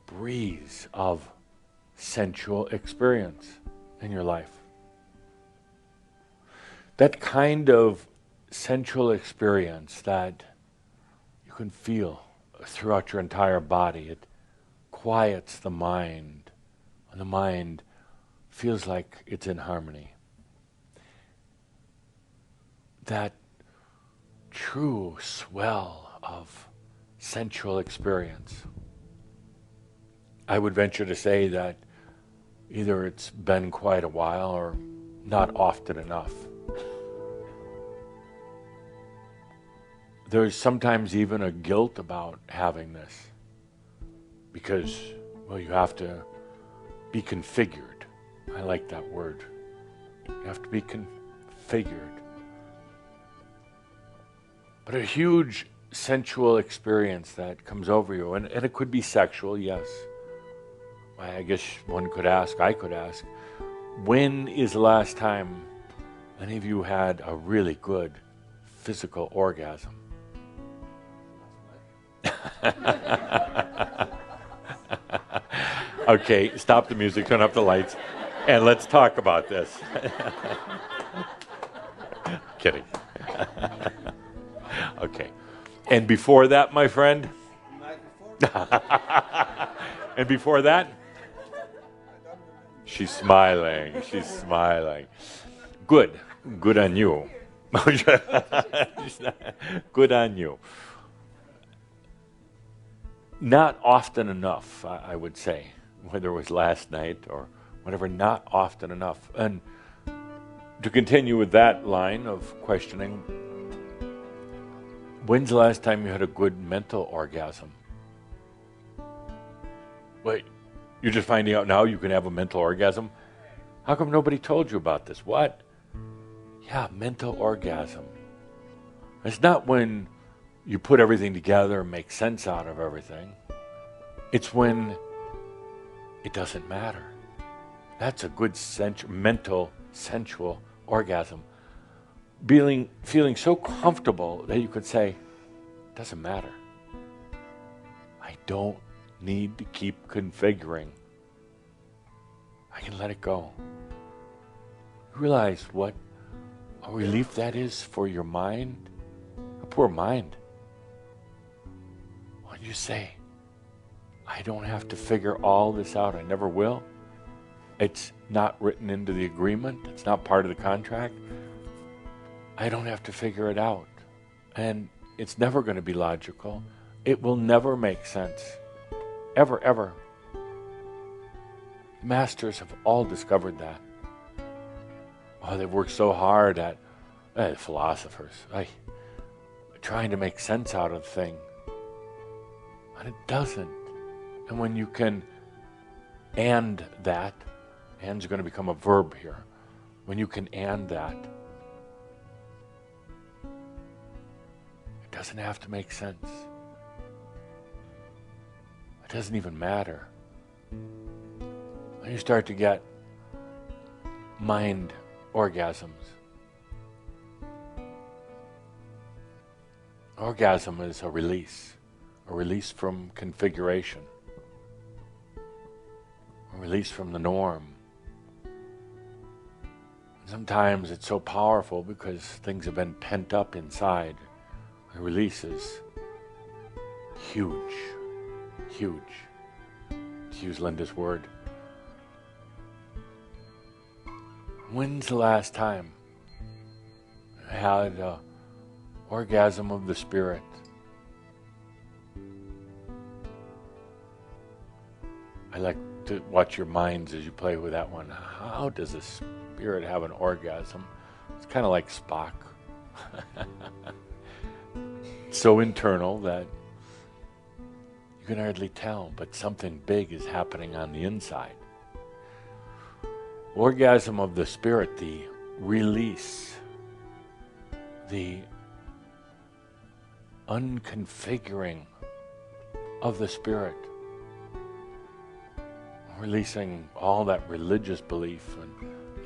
breeze of sensual experience in your life. That kind of sensual experience that you can feel throughout your entire body. It quiets the mind, and the mind feels like it's in harmony. That true swell of sensual experience. I would venture to say that either it's been quite a while or not often enough. There's sometimes even a guilt about having this because, you have to be configured. I like that word. You have to be configured. But a huge sensual experience that comes over you, and it could be sexual, yes. I guess I could ask, when is the last time any of you had a really good physical orgasm? Okay, stop the music, turn up the lights, and let's talk about this. Kidding. Okay. And before that, my friend? And before that? She's smiling. She's smiling. Good. Good on you. Good on you. Not often enough, I would say, whether it was last night or whatever, not often enough. And to continue with that line of questioning, when's the last time you had a good mental orgasm? Wait, you're just finding out now you can have a mental orgasm? How come nobody told you about this? What? Yeah, mental orgasm. It's not when you put everything together and make sense out of everything. It's when it doesn't matter. That's a good mental, sensual orgasm. Feeling so comfortable that you could say, it doesn't matter. I don't need to keep configuring. I can let it go. Realize what a relief that is for your mind. A poor mind. When you say, I don't have to figure all this out, I never will. It's not written into the agreement. It's not part of the contract. I don't have to figure it out. And it's never going to be logical. It will never make sense. Ever, ever. Masters have all discovered that. Oh, they've worked so hard at, philosophers, trying to make sense out of things. And it doesn't. And when you can and that, and's going to become a verb here. When you can and that, it doesn't have to make sense. It doesn't even matter. When you start to get mind orgasms. Orgasm is a release from configuration, a release from the norm. Sometimes it's so powerful because things have been pent up inside. The release is huge, huge, to use Linda's word. When's the last time you had an orgasm of the spirit? I like to watch your minds as you play with that one. How does a spirit have an orgasm? It's kind of like Spock. So internal that you can hardly tell, but something big is happening on the inside. Orgasm of the spirit, the release, the unconfiguring of the spirit, releasing all that religious belief and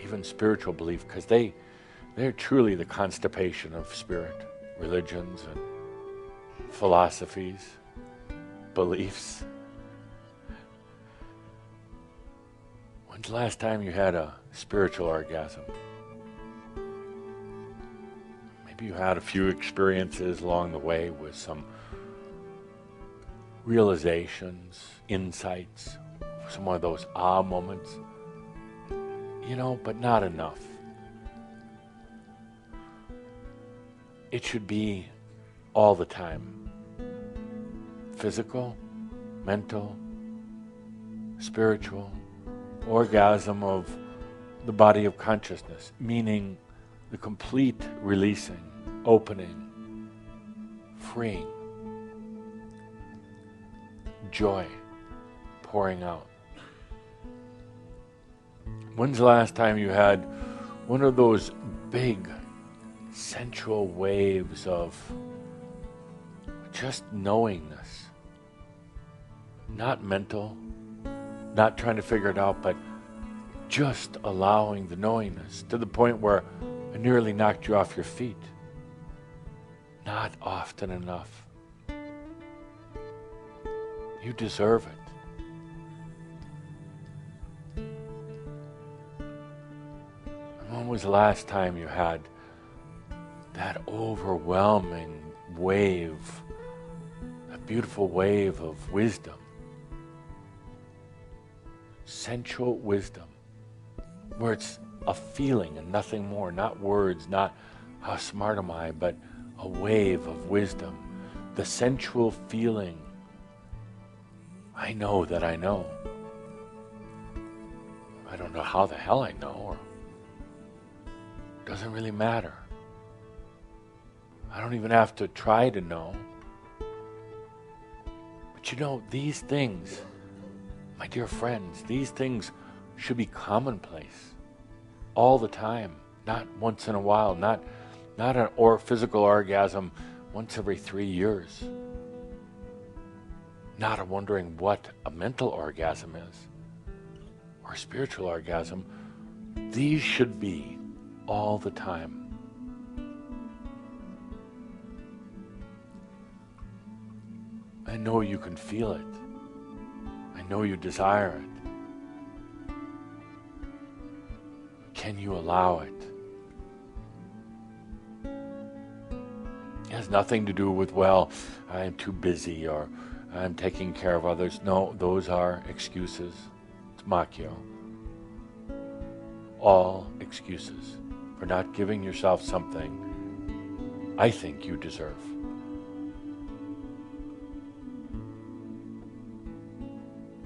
even spiritual belief, because they're truly the constipation of spirit, religions and philosophies, beliefs. When's the last time you had a spiritual orgasm? Maybe you had a few experiences along the way with some realizations, insights, some of those ah moments, but not enough. It should be all the time. Physical, mental, spiritual, orgasm of the body of consciousness, meaning the complete releasing, opening, freeing, joy pouring out. When's the last time you had one of those big sensual waves of just knowingness? Not mental, not trying to figure it out, but just allowing the knowingness to the point where it nearly knocked you off your feet. Not often enough. You deserve it. And when was the last time you had that overwhelming wave, that beautiful wave of wisdom? Sensual wisdom, where it's a feeling and nothing more, not words, not how smart am I, but a wave of wisdom, the sensual feeling. I know that I know. I don't know how the hell I know, or it doesn't really matter. I don't even have to try to know. But these things, my dear friends, these things should be commonplace all the time, not once in a while, not an physical orgasm once every 3 years, not a wondering what a mental orgasm is. or spiritual orgasm, these should be all the time. I know you can feel it. I know you desire it. Can you allow it? It has nothing to do with, well, I'm too busy or I'm taking care of others. No, those are excuses. It's makyo. All excuses for not giving yourself something I think you deserve.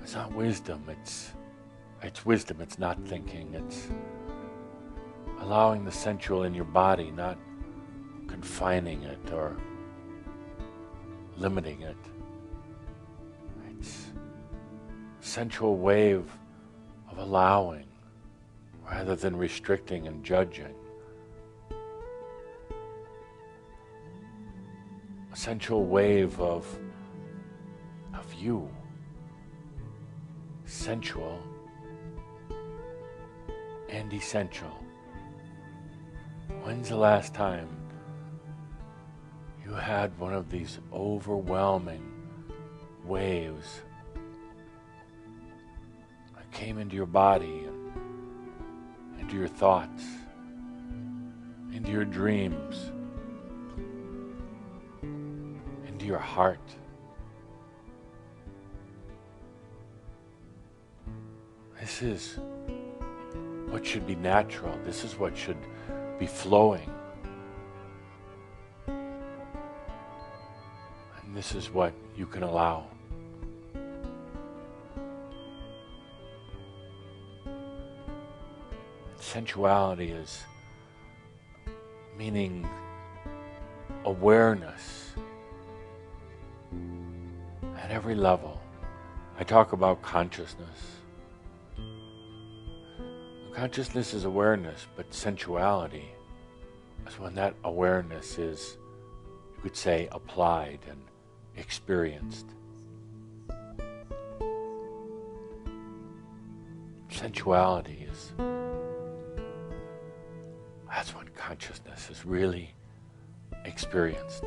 It's not wisdom, it's wisdom, it's not thinking, it's allowing the sensual in your body, not confining it or limiting it. It's a sensual wave of allowing rather than restricting and judging. A sensual wave of you. Sensual and essential. When's the last time you had one of these overwhelming waves that came into your body and into your thoughts, into your dreams, into your heart? This is what should be natural. This is what should be flowing. And this is what you can allow. Sensuality is meaning awareness at every level. I talk about consciousness. Consciousness is awareness, but sensuality is when that awareness is, you could say, applied and experienced. Sensuality is, that's when consciousness is really experienced.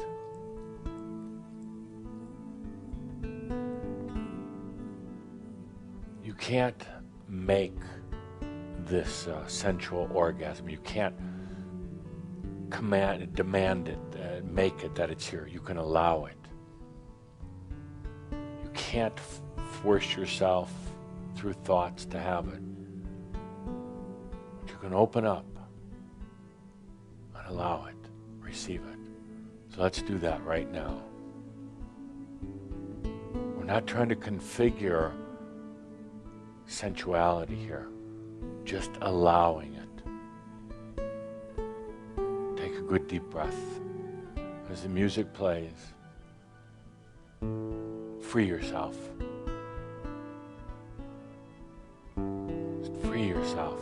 You can't make this sensual orgasm. You can't demand it, make it that it's here. You can allow it. You can't force yourself through thoughts to have it. But you can open up and allow it, receive it. So let's do that right now. We're not trying to configure sensuality here. Just allowing it. Take a good deep breath. As the music plays, free yourself. Just free yourself.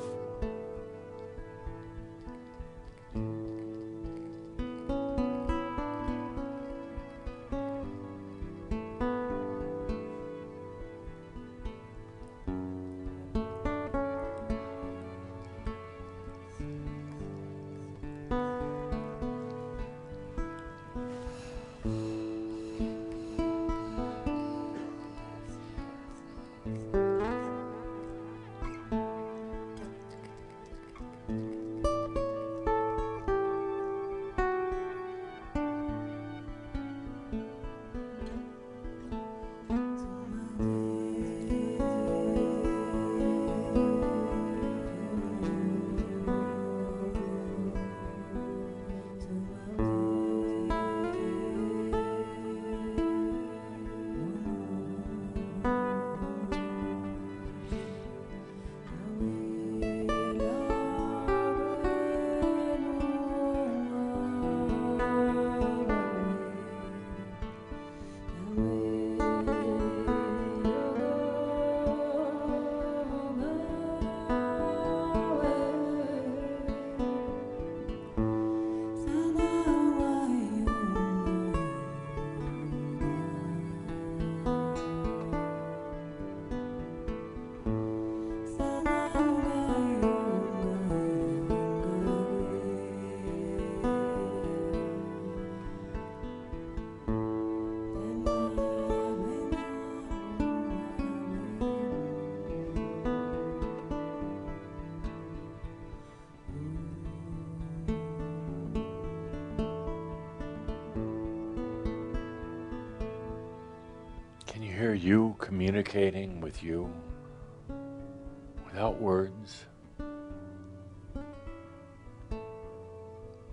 you communicating with you without words,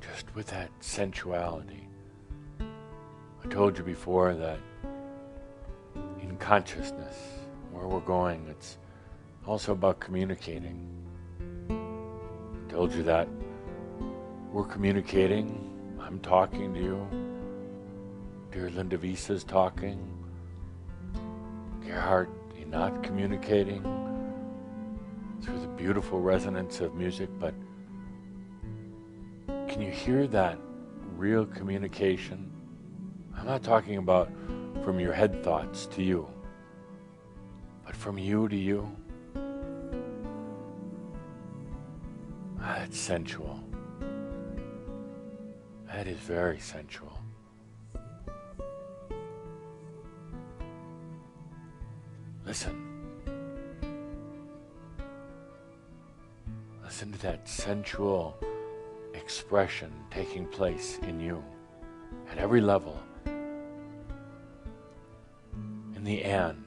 just with that sensuality. I told you before that in consciousness, where we're going, it's also about communicating. I told you that we're communicating. I'm talking to you. Dear Linda Visa's talking. Gerhard, you're not communicating through the beautiful resonance of music, but can you hear that real communication? I'm not talking about from your head thoughts to you, but from you to you. That's sensual. That is very sensual. Listen. Listen to that sensual expression taking place in you at every level. In the and.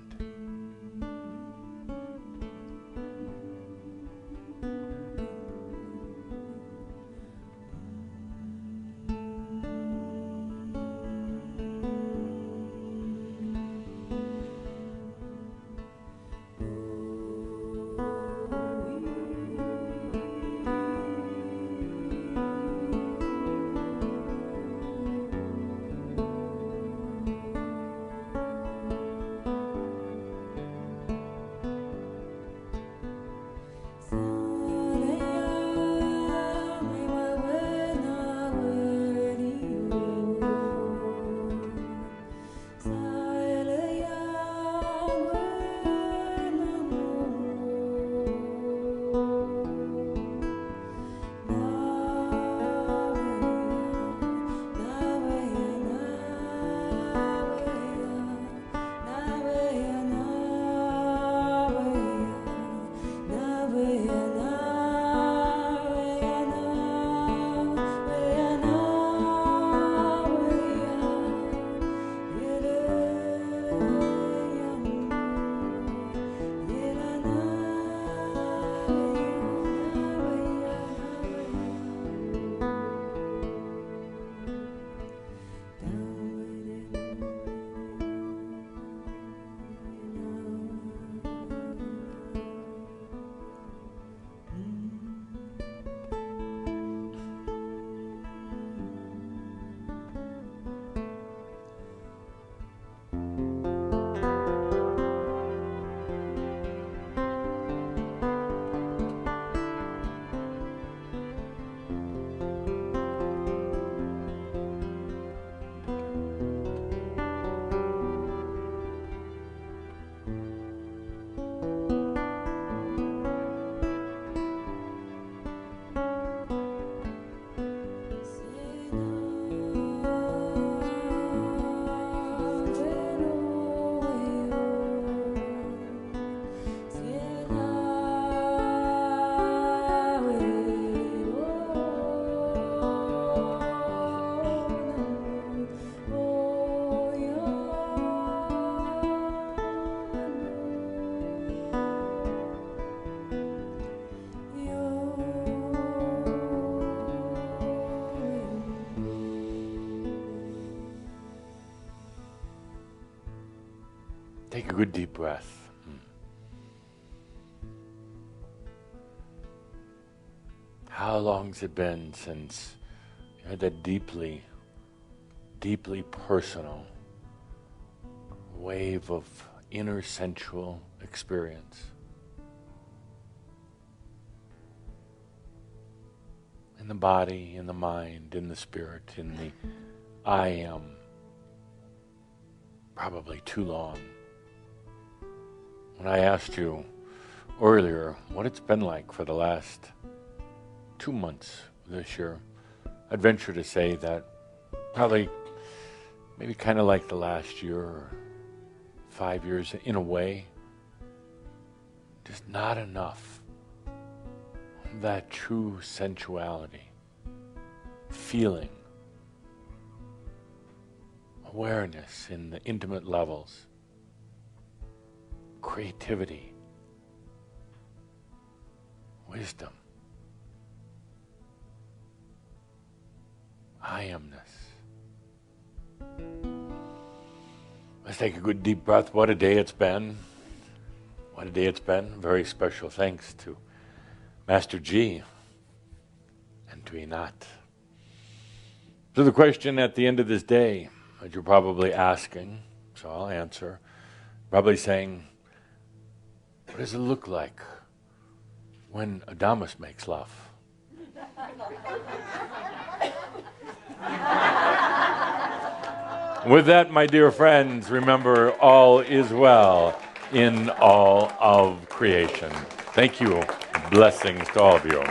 Take a good deep breath. How long's it been since you had that deeply, deeply personal wave of inner sensual experience? In the body, in the mind, in the spirit, in the I am. Probably too long. When I asked you earlier what it's been like for the last 2 months this year, I'd venture to say that probably maybe kind of like the last year or 5 years in a way, just not enough of that true sensuality, feeling, awareness in the intimate levels. creativity, wisdom, I amness. Let's take a good deep breath. What a day it's been. What a day it's been. Very special thanks to Master G and to Inat. So the question at the end of this day that you're probably asking, so I'll answer, probably saying, what does it look like when Adamus makes love? With that, my dear friends, remember all is well in all of creation. Thank you. Blessings to all of you.